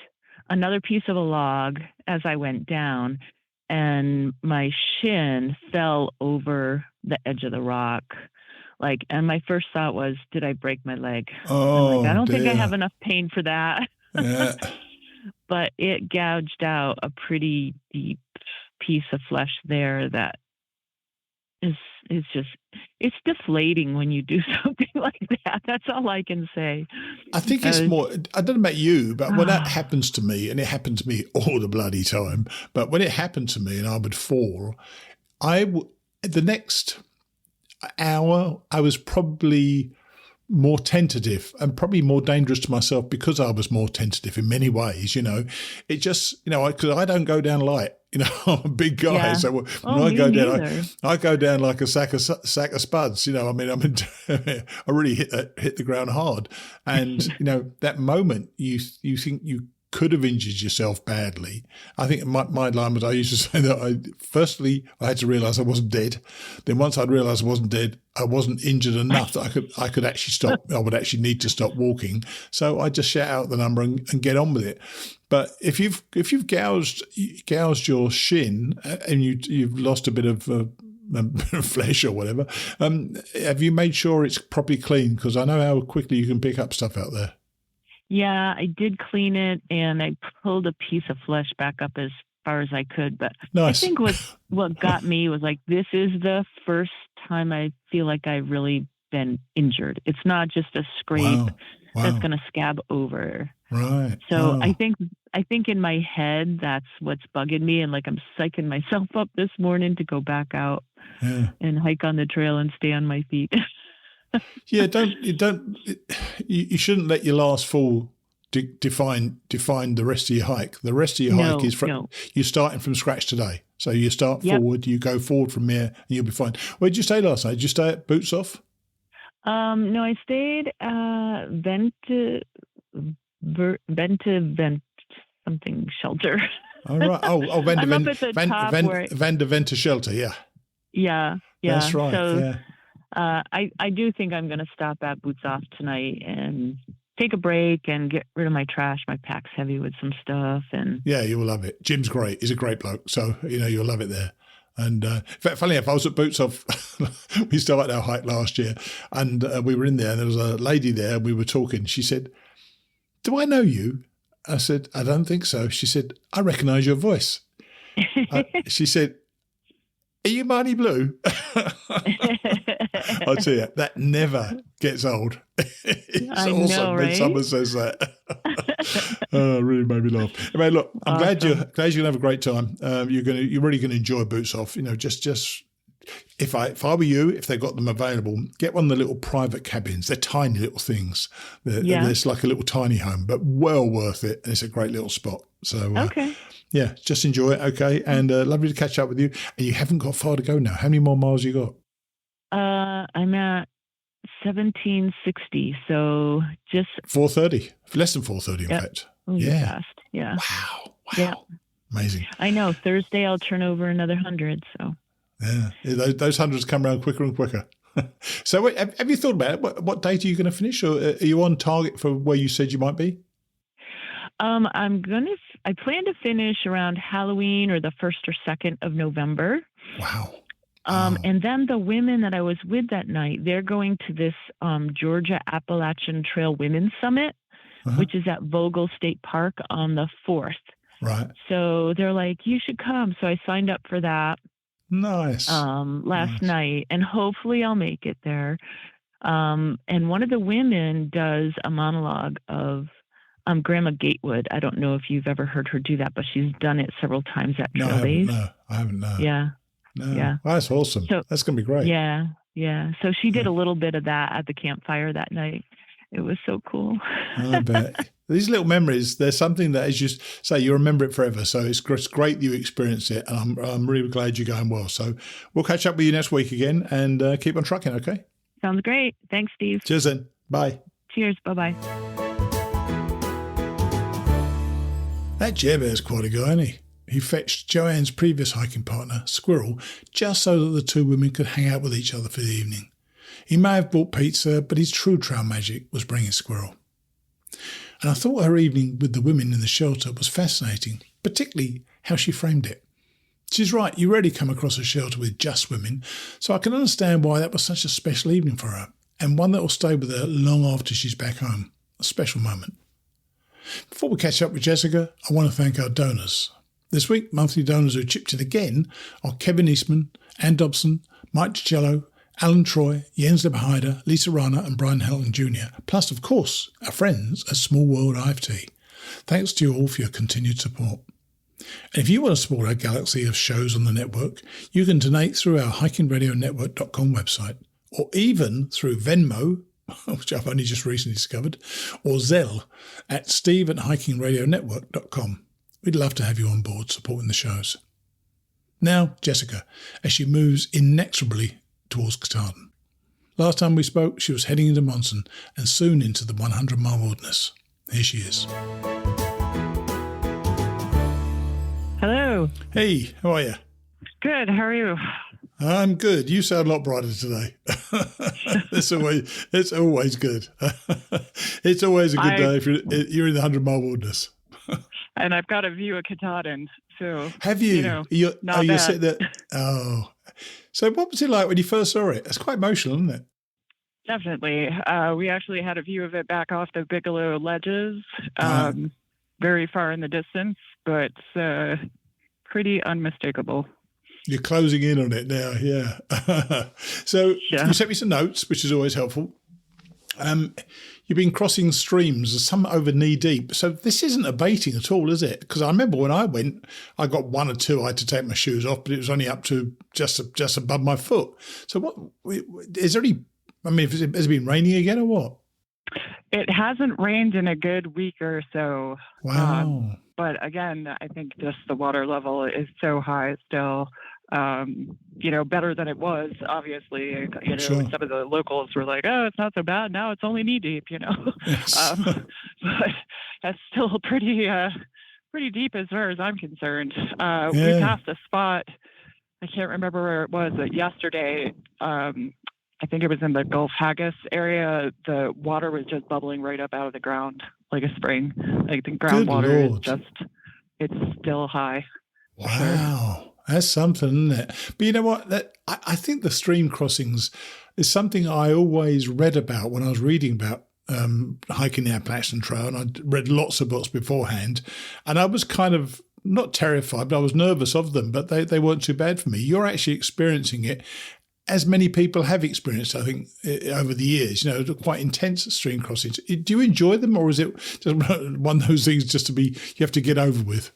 another piece of a log as I went down, and my shin fell over the edge of the rock. And my first thought was, did I break my leg? Oh, I don't dear. think I have enough pain for that. Yeah. But it gouged out a pretty deep piece of flesh there that is just, it's deflating when you do something like that. That's all I can say. I think it's more, I don't know about you, but when that happens to me, and it happened to me all the bloody time, but when it happened to me and I would fall, the next hour, I was probably more tentative and probably more dangerous to myself because I was more tentative in many ways, It just, because I don't go down light. I'm a big guy, Yeah. so when Oh, I me go down, neither. I go down like a sack of spuds. I really hit the ground hard, and that moment you think you could have injured yourself badly. I think my line was, I used to say that firstly I had to realise I wasn't dead. Then once I'd realised I wasn't dead, I wasn't injured enough that I could actually stop. I would actually need to stop walking. So I just shout out the number and get on with it. But if you've gouged your shin and you've lost a bit of flesh or whatever, have you made sure it's properly clean? Because I know how quickly you can pick up stuff out there. Yeah, I did clean it, and I pulled a piece of flesh back up as far as I could. But nice. I think what got me was like, this is the first time I feel like I've really been injured. It's not just a scrape that's going to scab over. Right. So I think in my head, that's what's bugging me. And like, I'm psyching myself up this morning to go back out and hike on the trail and stay on my feet. Yeah, you shouldn't let your last fall define the rest of your hike. The rest of your hike is you're starting from scratch today. So you start forward, you go forward from there, and you'll be fine. Where did you stay last night? Did you stay at Boots Off? No, I stayed Vent something shelter. All right. Oh, Venter Shelter. Yeah. Yeah. That's right. So, I do think I'm going to stop at Boots Off tonight and take a break and get rid of my trash. My pack's heavy with some stuff. And yeah, you will love it. Jim's great. He's a great bloke. So, you'll love it there. And in fact, funny enough, I was at Boots Off. We started our hike last year, and we were in there, and there was a lady there, and we were talking. She said, "Do I know you?" I said, "I don't think so." She said, "I recognise your voice." She said, "Are you Marty Blue?" I'll tell you, that never gets old. It's awesome when someone says that. Oh, it really made me laugh. Anyway, look, I'm glad you're going to have a great time. You're really going to enjoy Boots Off. Just if I were you, if they got them available, get one of the little private cabins. They're tiny little things. It's like a little tiny home, but well worth it. And it's a great little spot. So okay. Yeah, just enjoy it, okay? And lovely to catch up with you. And you haven't got far to go now. How many more miles you got? I'm at 1760, so just 430, less than 430, in fact. Oh, yeah. Fast. Yeah. Wow. Yeah. Amazing. I know. Thursday I'll turn over another 100. So. Yeah, those hundreds come around quicker and quicker. So, have you thought about it? What date are you going to finish, or are you on target for where you said you might be? I plan to finish around Halloween or the 1st or 2nd of November. Wow. And then the women that I was with that night, they're going to this Georgia Appalachian Trail Women's Summit, which is at Vogel State Park on the 4th. Right. So they're like, you should come. So I signed up for that. Nice. Last night, and hopefully I'll make it there. And one of the women does a monologue of Grandma Gatewood. I don't know if you've ever heard her do that, but she's done it several times at Trail Days. No, I haven't. No. Yeah. No. Yeah. Well, that's awesome. So, that's going to be great. Yeah. Yeah. So she did a little bit of that at the campfire that night. It was so cool. I bet. These little memories, there's something that, as you say, you remember it forever. So it's great that you experienced it. And I'm really glad you're going well. So we'll catch up with you next week again and keep on trucking, okay? Sounds great. Thanks, Steve. Cheers then. Bye. Cheers. Bye-bye. That Jerbear's quite a guy, isn't he? He fetched Joanne's previous hiking partner, Squirrel, just so that the two women could hang out with each other for the evening. He may have bought pizza, but his true trail magic was bringing Squirrel. And I thought her evening with the women in the shelter was fascinating, particularly how she framed it. She's right, you rarely come across a shelter with just women, so I can understand why that was such a special evening for her, and one that will stay with her long after she's back home. A special moment. Before we catch up with Jessica, I want to thank our donors. This week, monthly donors who chipped in again are Kevin Eastman, Ann Dobson, Mike Gicello, Alan Troy, Jens Lebeheider, Lisa Rana and Brian Helton Jr., plus, of course, our friends at Small World IFT. Thanks to you all for your continued support. And if you want to support our galaxy of shows on the network, you can donate through our hikingradionetwork.com website, or even through Venmo, which I've only just recently discovered, or Zelle at steve@hikingradionetwork.com. We'd love to have you on board supporting the shows. Now, Jessica, as she moves inexorably towards Katahdin. Last time we spoke, she was heading into Monson and soon into the 100-mile wilderness. Here she is. Hello. Hey, how are you? Good. How are you? I'm good. You sound a lot brighter today. It's always good. It's always a good day if you're in the 100-mile wilderness. And I've got a view of Katahdin, so have you? You're sitting there. Oh, so what was it like when you first saw it? It's quite emotional, isn't it? Definitely. We actually had a view of it back off the Bigelow ledges, very far in the distance, but pretty unmistakable. You're closing in on it now, yeah. So you sent me some notes, which is always helpful. You've been crossing streams, some over knee deep. So this isn't abating at all, is it? Because I remember when I went, I got one or two. I had to take my shoes off, but it was only up to just above my foot. So what is there any? I mean, has it been raining again or what? It hasn't rained in a good week or so. Wow. But again, I think just the water level is so high still. Better than it was, obviously. Sure. Some of the locals were like, oh, it's not so bad. Now it's only knee deep, Yes. But that's still pretty deep as far as I'm concerned. Yeah. We passed a spot, I can't remember where it was, but yesterday, I think it was in the Gulf Haggis area. The water was just bubbling right up out of the ground like a spring. Like the groundwater is it's still high. Wow. That's something, isn't it? But you know what? I think the stream crossings is something I always read about when I was reading about hiking the Appalachian Trail, and I'd read lots of books beforehand, and I was kind of not terrified, but I was nervous of them, but they weren't too bad for me. You're actually experiencing it, as many people have experienced, I think, over the years, quite intense stream crossings. Do you enjoy them, or is it just one of those things just you have to get over with?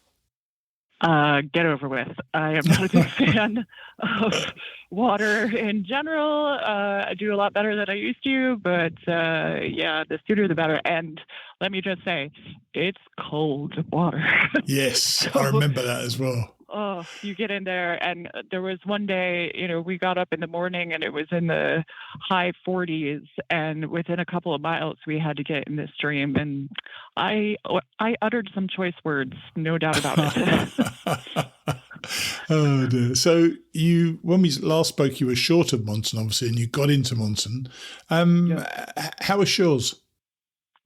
Get over with. I am not a big fan of water in general. I do a lot better than I used to, but the sooner the better. And let me just say, it's cold water. Yes, So, I remember that as well. Oh, you get in there, and there was one day, we got up in the morning and it was in the high 40s, and within a couple of miles we had to get in this stream, and I uttered some choice words, no doubt about it. Oh dear. So when we last spoke, you were short of Monson, obviously, and you got into Monson. How was yours?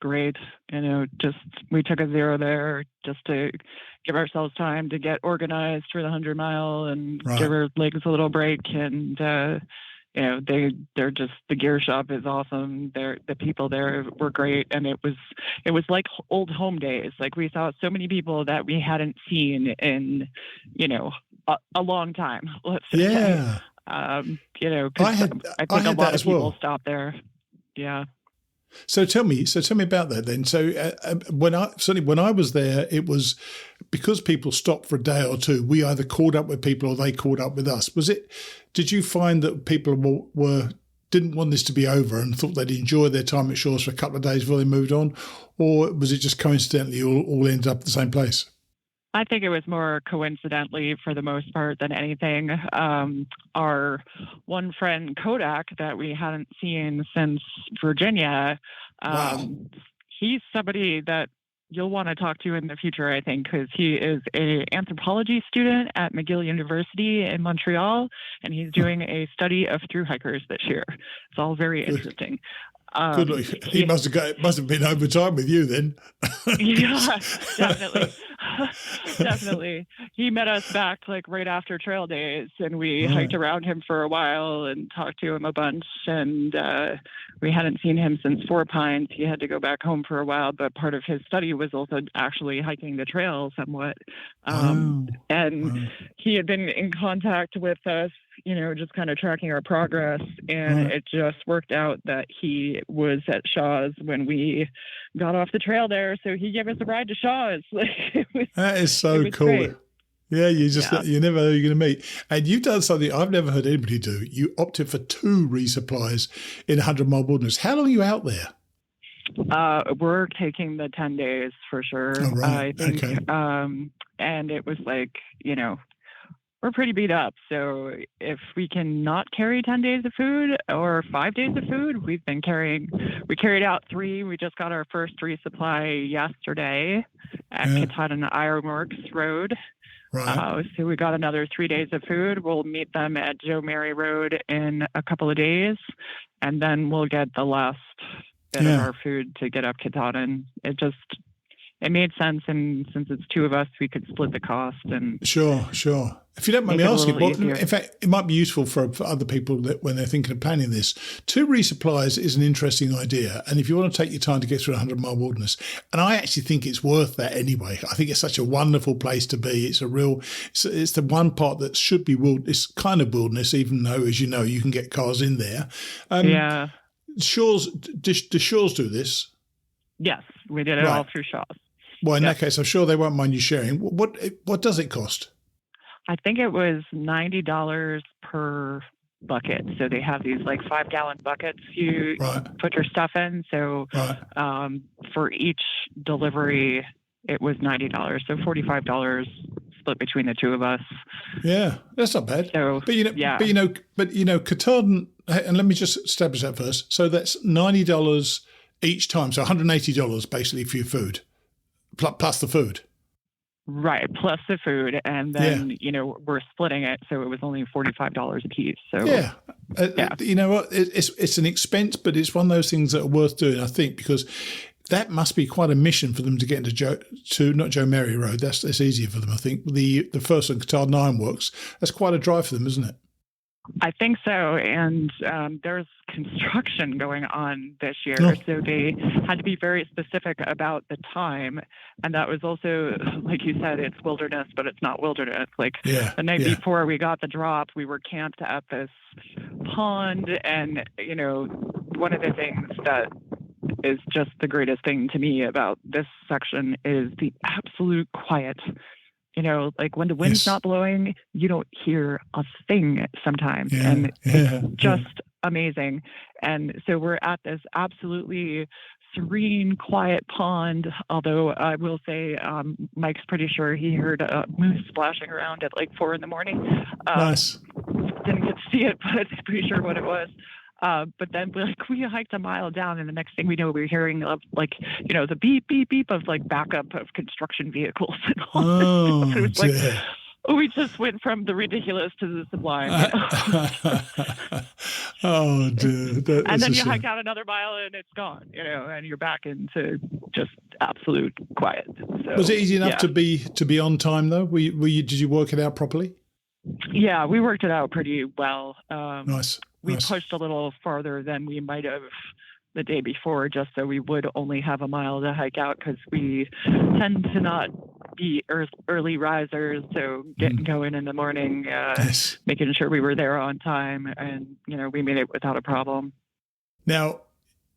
Great. Just we took a zero there just to give ourselves time to get organized for the 100-mile and give our legs a little break. And, they're just, the gear shop is awesome. The people there were great. And it was like old home days. Like we saw so many people that we hadn't seen in, a long time. Let's just say. I think a lot of people stop there. Yeah. So tell me about that then. So when I was there, it was because people stopped for a day or two. We either caught up with people or they caught up with us. Did you find that people didn't want this to be over and thought they'd enjoy their time at Shores for a couple of days before they moved on, or was it just coincidentally all ended up at the same place? I think it was more coincidentally for the most part than anything. Our one friend, Kodak, that we hadn't seen since Virginia, he's somebody that you'll want to talk to in the future, I think, because he is an anthropology student at McGill University in Montreal, and he's doing a study of thru hikers this year. It's all very interesting. Good. He must have been over time with you then. Yeah, definitely. Definitely. He met us back like right after trail days, and we hiked around him for a while and talked to him a bunch. And we hadn't seen him since Four Pines. He had to go back home for a while, but part of his study was also actually hiking the trail somewhat. He had been in contact with us, just kind of tracking our progress. And it just worked out that he was at Shaw's when we got off the trail there. So he gave us a ride to Shaw's. That is so cool. Great. Yeah, you never know who you're going to meet. And you've done something I've never heard anybody do. You opted for 2 resupplies in 100-mile wilderness. How long are you out there? We're taking the 10 days for sure. Oh, right. I think. Okay. And it was like, we're pretty beat up. So if we can not carry 10 days of food or 5 days of food, we carried out 3. We just got our first resupply yesterday at Katahdin Ironworks Road. Right. So we got another 3 days of food. We'll meet them at Joe Mary Road in a couple of days, and then we'll get the last bit of our food to get up Katahdin. It made sense, and since it's 2 of us, we could split the cost. And Sure. If you don't mind me asking, in fact, it might be useful for other people that when they're thinking of planning this. 2 resupplies is an interesting idea, and if you want to take your time to get through 100-mile wilderness, and I actually think it's worth that anyway. I think it's such a wonderful place to be. It's the one part that should be it's kind of wilderness, even though, as you know, you can get cars in there. Shaw's, do Shaw's do this? Yes, we did it all through Shaw's. Well, in that case, I'm sure they won't mind you sharing. What does it cost? I think it was $90 per bucket. So they have these like 5-gallon buckets you put your stuff in. So for each delivery, it was $90. So $45 split between the 2 of us. Yeah, that's not bad. So, but Katahdin, and let me just establish that first. So that's $90 each time. So $180 basically for your food. Plus the food. Right, plus the food. And then, we're splitting it. So it was only $45 a piece. So you know what? It's an expense, but it's one of those things that are worth doing, I think, because that must be quite a mission for them to get into not Joe Mary Road. That's easier for them, I think. The first one, Katahdin Ironworks, that's quite a drive for them, isn't it? I think so. And there's construction going on this year. So they had to be very specific about the time. And that was also, like you said, it's wilderness, but it's not wilderness. Like the night before we got the drop, we were camped at this pond. And, one of the things that is just the greatest thing to me about this section is the absolute quiet. Like when the wind's not blowing, you don't hear a thing sometimes. And it's just amazing. And so we're at this absolutely serene, quiet pond. Although I will say, Mike's pretty sure he heard a moose splashing around at like 4 a.m. Nice. Didn't get to see it, but I'm pretty sure what it was. But then we hiked a mile down, and the next thing we know, we were hearing the beep, beep, beep of like backup of construction vehicles and all this. It was like, we just went from the ridiculous to the sublime. Oh, dude. And then you hike out another mile, and it's gone, and you're back into just absolute quiet. So, was it easy enough to be on time, though? Did you work it out properly? Yeah, we worked it out pretty well. Nice. We pushed a little farther than we might have the day before, just so we would only have a mile to hike out, because we tend to not be early risers. So getting going in the morning, making sure we were there on time, and, we made it without a problem. Now,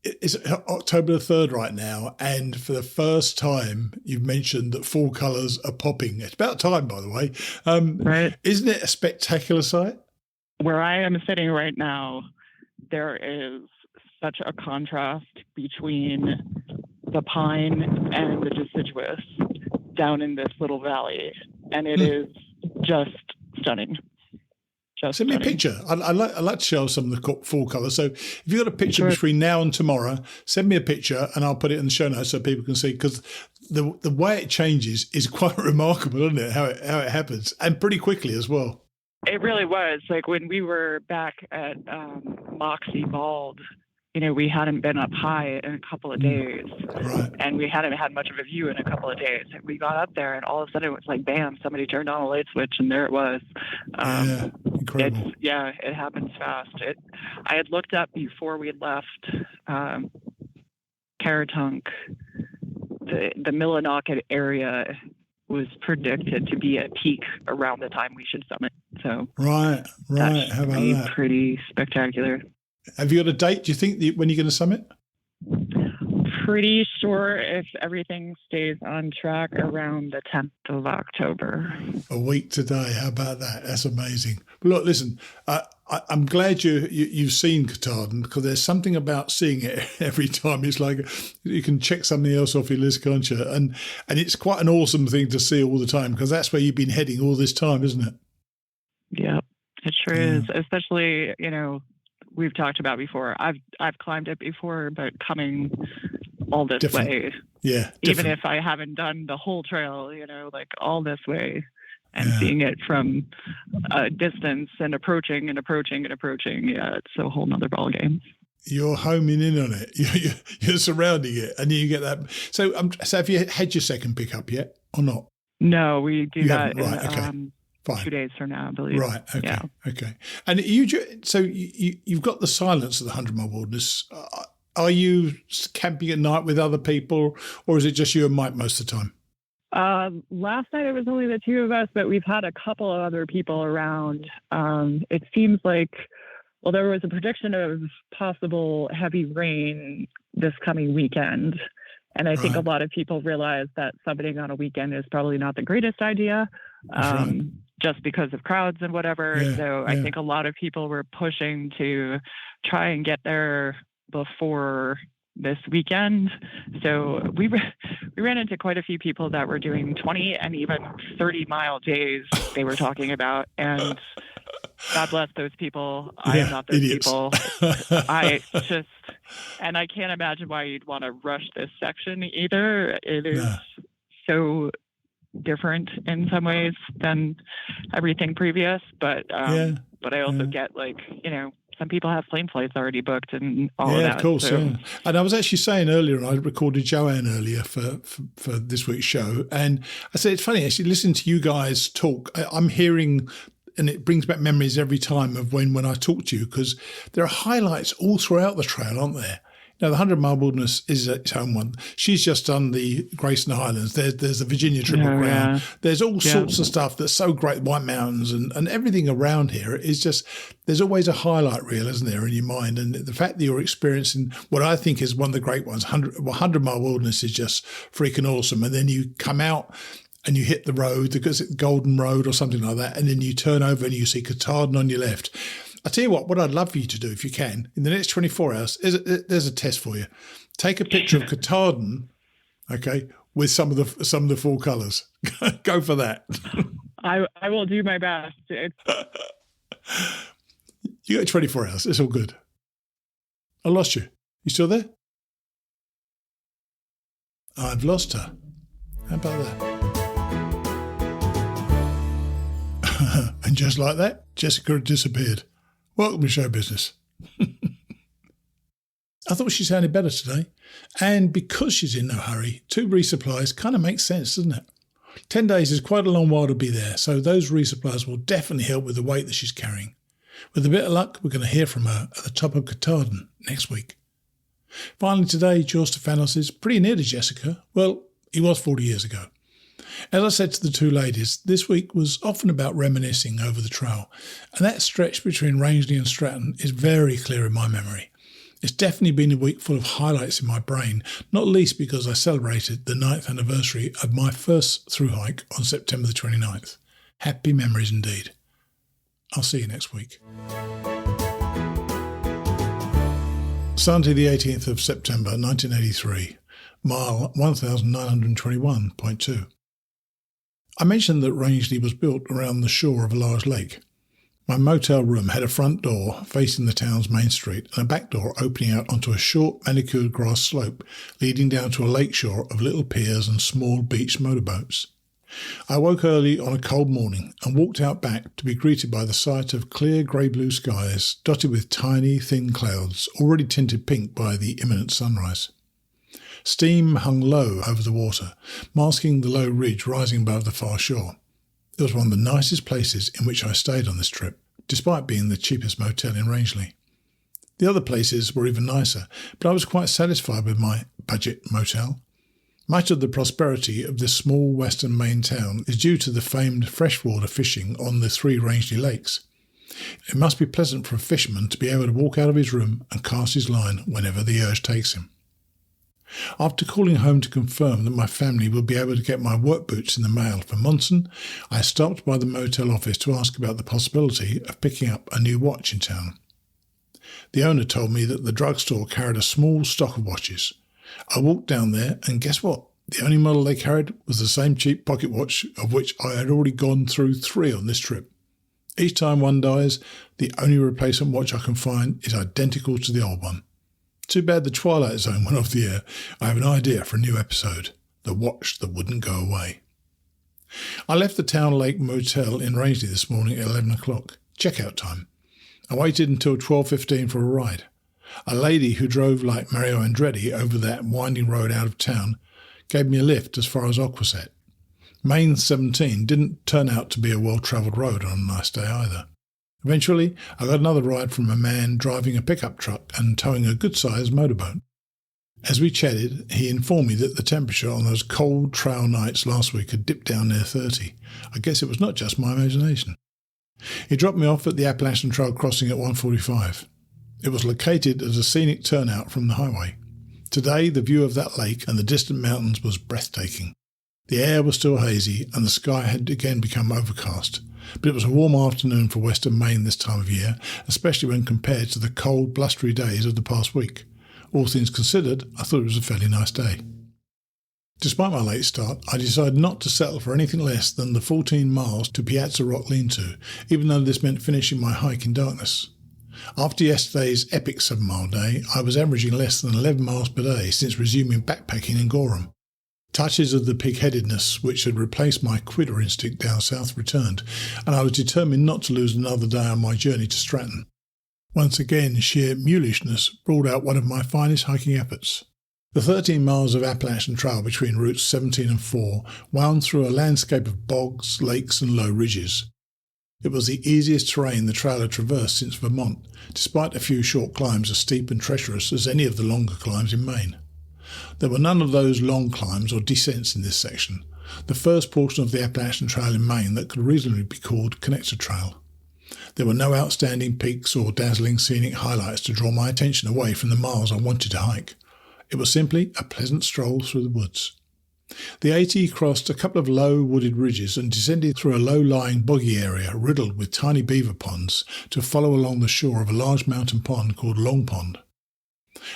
it's October the 3rd right now, and for the first time, you've mentioned that fall colours are popping. It's about time, by the way. Right. Isn't it a spectacular sight? Where I am sitting right now, there is such a contrast between the pine and the deciduous down in this little valley, and it is just stunning. Send me a picture. I'd like to show some of the fall colours. So if you've got a picture between now and tomorrow, send me a picture and I'll put it in the show notes so people can see, because the way it changes is quite remarkable, isn't it, how it happens, and pretty quickly as well. It really was. Like when we were back at Moxie Bald, we hadn't been up high in a couple of days, Right. and we hadn't had much of a view in a couple of days. And we got up there, and all of a sudden it was like, bam, somebody turned on a light switch, and there it was. Yeah, incredible. It happens fast. I had looked up before we left Caratunk, the Millinocket area was predicted to be at peak around the time we should summit. So Right. How about that? Pretty spectacular. Have you got a date, do you think, when you're going to summit? Pretty sure, if everything stays on track, around the 10th of October. A week today. How about that? That's amazing. But look, listen, I'm glad you've seen Katahdin, because there's something about seeing it every time. It's like you can check something else off your list, can't you? And it's quite an awesome thing to see all the time, because that's where you've been heading all this time, isn't it? Yeah, it sure is. Especially, we've talked about before. I've climbed it before, but coming all this way. Yeah. Even if I haven't done the whole trail, like all this way, and seeing it from a distance and approaching. Yeah, it's a whole nother ballgame. You're homing in on it. You're surrounding it, and you get that. So have you had your second pickup yet, or not? No, we do that. Right. Okay. Fine. 2 days from now, I believe. Right. Okay. Yeah. Okay. And you've got the silence of the 100-mile wilderness. Are you camping at night with other people, or is it just you and Mike most of the time? Last night it was only the two of us, but we've had a couple of other people around. It seems like, there was a prediction of possible heavy rain this coming weekend. And I think a lot of people realize that summiting on a weekend is probably not the greatest idea, just because of crowds and whatever. I think a lot of people were pushing to try and get there before this weekend. So we ran into quite a few people that were doing 20 and even 30-mile days they were talking about. And God bless those people. I am not those idiots. people. And I can't imagine why you'd want to rush this section either. It is so different in some ways than everything previous. But I also get, some people have plane flights already booked and all of that. Yeah, of course. So. Yeah. And I was actually saying earlier, and I recorded Joanne earlier for this week's show, and I said, it's funny, actually, listening to you guys talk, I'm hearing, and it brings back memories every time of when I talk to you, because there are highlights all throughout the trail, aren't there? Now, the 100-mile wilderness is its own one. She's just done the Grayson Highlands. There's the Virginia Triple Crown. Yeah. There's all sorts of stuff that's so great, White Mountains and everything around here is just, there's always a highlight reel, isn't there, in your mind? And the fact that you're experiencing what I think is one of the great ones, 100-mile wilderness is just freaking awesome. And then you come out and you hit the road, because it's Golden Road or something like that, and then you turn over and you see Katahdin on your left. I tell you what I'd love for you to do, if you can, in the next 24 hours, there's a test for you. Take a picture of Katahdin, okay, with some of the full colours. Go for that. I will do my best. You got 24 hours. It's all good. I lost you. You still there? I've lost her. How about that? And just like that, Jessica had disappeared. Welcome to show business. I thought she sounded better today. And because she's in no hurry, 2 resupplies kind of makes sense, doesn't it? 10 days is quite a long while to be there, so those resupplies will definitely help with the weight that she's carrying. With a bit of luck, we're going to hear from her at the top of Katahdin next week. Finally today, George Stefanos is pretty near to Jessica. Well, he was 40 years ago. As I said to the 2 ladies, this week was often about reminiscing over the trail, and that stretch between Rangeley and Stratton is very clear in my memory. It's definitely been a week full of highlights in my brain, not least because I celebrated the 9th anniversary of my first through hike on September the 29th. Happy memories indeed. I'll see you next week. Sunday the 18th of September 1983, mile 1921.2. I mentioned that Rangeley was built around the shore of a large lake. My motel room had a front door facing the town's main street and a back door opening out onto a short manicured grass slope leading down to a lake shore of little piers and small beach motorboats. I woke early on a cold morning and walked out back to be greeted by the sight of clear grey-blue skies dotted with tiny, thin clouds already tinted pink by the imminent sunrise. Steam hung low over the water, masking the low ridge rising above the far shore. It was one of the nicest places in which I stayed on this trip, despite being the cheapest motel in Rangeley. The other places were even nicer, but I was quite satisfied with my budget motel. Much of the prosperity of this small western Maine town is due to the famed freshwater fishing on the 3 Rangeley lakes. It must be pleasant for a fisherman to be able to walk out of his room and cast his line whenever the urge takes him. After calling home to confirm that my family would be able to get my work boots in the mail from Monson, I stopped by the motel office to ask about the possibility of picking up a new watch in town. The owner told me that the drugstore carried a small stock of watches. I walked down there and guess what? The only model they carried was the same cheap pocket watch of which I had already gone through 3 on this trip. Each time one dies, the only replacement watch I can find is identical to the old one. Too bad the Twilight Zone went off the air. I have an idea for a new episode, The Watch That Wouldn't Go Away. I left the Town Lake Motel in Rangeley this morning at 11 o'clock, checkout time. I waited until 12:15 for a ride. A lady who drove like Mario Andretti over that winding road out of town gave me a lift as far as Aquasat. Main 17 didn't turn out to be a well-travelled road on a nice day either. Eventually, I got another ride from a man driving a pickup truck and towing a good-sized motorboat. As we chatted, he informed me that the temperature on those cold trail nights last week had dipped down near 30. I guess it was not just my imagination. He dropped me off at the Appalachian Trail crossing at 1:45. It was located as a scenic turnout from the highway. Today, the view of that lake and the distant mountains was breathtaking. The air was still hazy and the sky had again become overcast, but it was a warm afternoon for western Maine this time of year, especially when compared to the cold, blustery days of the past week. All things considered, I thought it was a fairly nice day. Despite my late start, I decided not to settle for anything less than the 14 miles to Piazza Rock Lean-To, even though this meant finishing my hike in darkness. After yesterday's epic 7-mile day, I was averaging less than 11 miles per day since resuming backpacking in Gorham. Touches of the pig-headedness which had replaced my quidder instinct down south returned, and I was determined not to lose another day on my journey to Stratton. Once again, sheer mulishness brought out one of my finest hiking efforts. The 13 miles of Appalachian Trail between routes 17 and 4 wound through a landscape of bogs, lakes and low ridges. It was the easiest terrain the trail had traversed since Vermont, despite a few short climbs as steep and treacherous as any of the longer climbs in Maine. There were none of those long climbs or descents in this section, the first portion of the Appalachian Trail in Maine that could reasonably be called Connector Trail. There were no outstanding peaks or dazzling scenic highlights to draw my attention away from the miles I wanted to hike. It was simply a pleasant stroll through the woods. The AT crossed a couple of low wooded ridges and descended through a low-lying boggy area riddled with tiny beaver ponds to follow along the shore of a large mountain pond called Long Pond.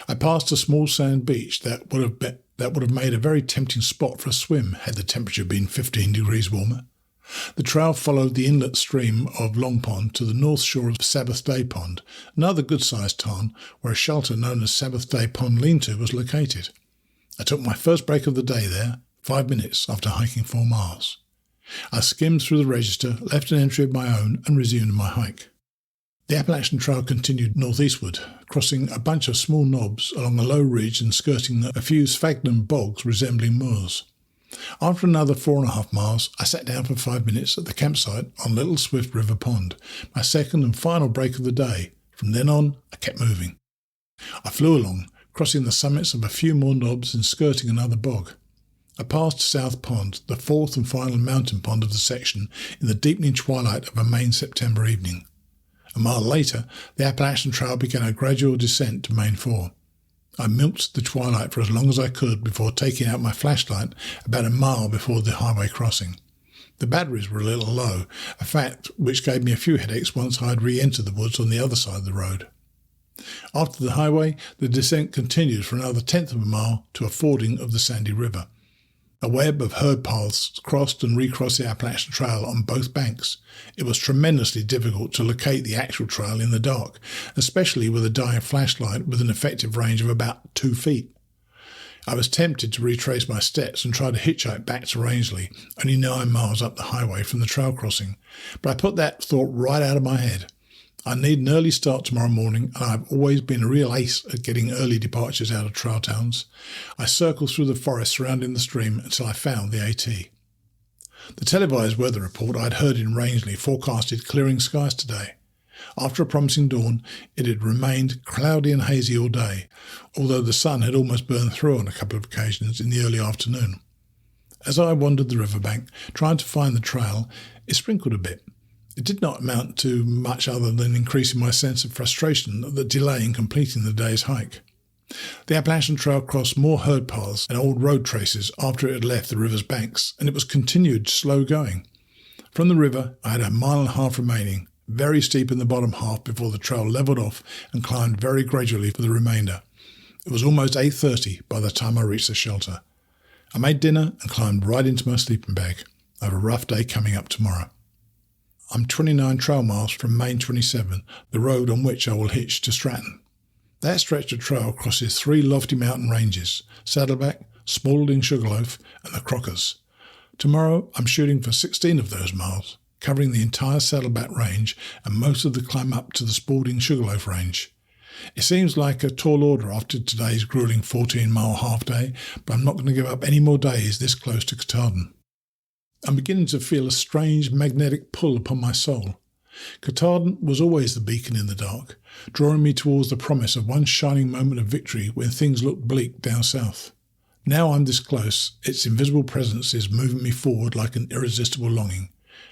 I passed a small sand beach that would have made a very tempting spot for a swim had the temperature been 15 degrees warmer. The trail followed the inlet stream of Long Pond to the north shore of Sabbath Day Pond, another good-sized tarn where a shelter known as Sabbath Day Pond Lean-To was located. I took my first break of the day there, 5 minutes after hiking 4 miles. I skimmed through the register, left an entry of my own, and resumed my hike. The Appalachian Trail continued northeastward, crossing a bunch of small knobs along a low ridge and skirting a few sphagnum bogs resembling moors. After another 4.5 miles, I sat down for 5 minutes at the campsite on Little Swift River Pond, my second and final break of the day. From then on, I kept moving. I flew along, crossing the summits of a few more knobs and skirting another bog. I passed South Pond, the fourth and final mountain pond of the section, in the deepening twilight of a Maine September evening. A mile later, the Appalachian Trail began a gradual descent to Main 4. I milked the twilight for as long as I could before taking out my flashlight about a mile before the highway crossing. The batteries were a little low, a fact which gave me a few headaches once I had re-entered the woods on the other side of the road. After the highway, the descent continued for another 1/10 of a mile to a fording of the Sandy River. A web of herd paths crossed and recrossed the Appalachian Trail on both banks. It was tremendously difficult to locate the actual trail in the dark, especially with a dying flashlight with an effective range of about 2 feet. I was tempted to retrace my steps and try to hitchhike back to Rangeley, only 9 miles up the highway from the trail crossing, but I put that thought right out of my head. I need an early start tomorrow morning, and I've always been a real ace at getting early departures out of trail towns. I circled through the forest surrounding the stream until I found the AT. The televised weather report I'd heard in Rangeley forecasted clearing skies today. After a promising dawn, it had remained cloudy and hazy all day, although the sun had almost burned through on a couple of occasions in the early afternoon. As I wandered the riverbank, trying to find the trail, it sprinkled a bit. It did not amount to much other than increasing my sense of frustration at the delay in completing the day's hike. The Appalachian Trail crossed more herd paths and old road traces after it had left the river's banks, and it was continued slow going. From the river, I had 1.5 miles remaining, very steep in the bottom half before the trail levelled off and climbed very gradually for the remainder. It was almost 8:30 by the time I reached the shelter. I made dinner and climbed right into my sleeping bag. I have a rough day coming up tomorrow. I'm 29 trail miles from Main 27, the road on which I will hitch to Stratton. That stretch of trail crosses 3 lofty mountain ranges, Saddleback, Spalding Sugarloaf and the Crockers. Tomorrow I'm shooting for 16 of those miles, covering the entire Saddleback range and most of the climb up to the Spalding Sugarloaf range. It seems like a tall order after today's grueling 14-mile half-day, but I'm not going to give up any more days this close to Katahdin. I'm beginning to feel a strange magnetic pull upon my soul. Katahdin was always the beacon in the dark, drawing me towards the promise of one shining moment of victory when things looked bleak down south. Now I'm this close, its invisible presence is moving me forward like an irresistible longing.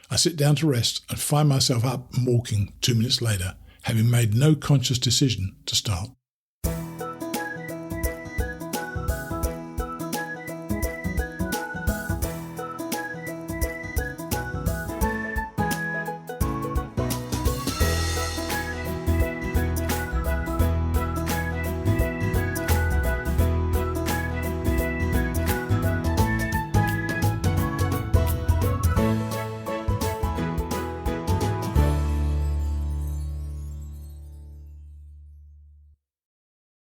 I sit down to rest and find myself up and walking 2 minutes later, having made no conscious decision to start.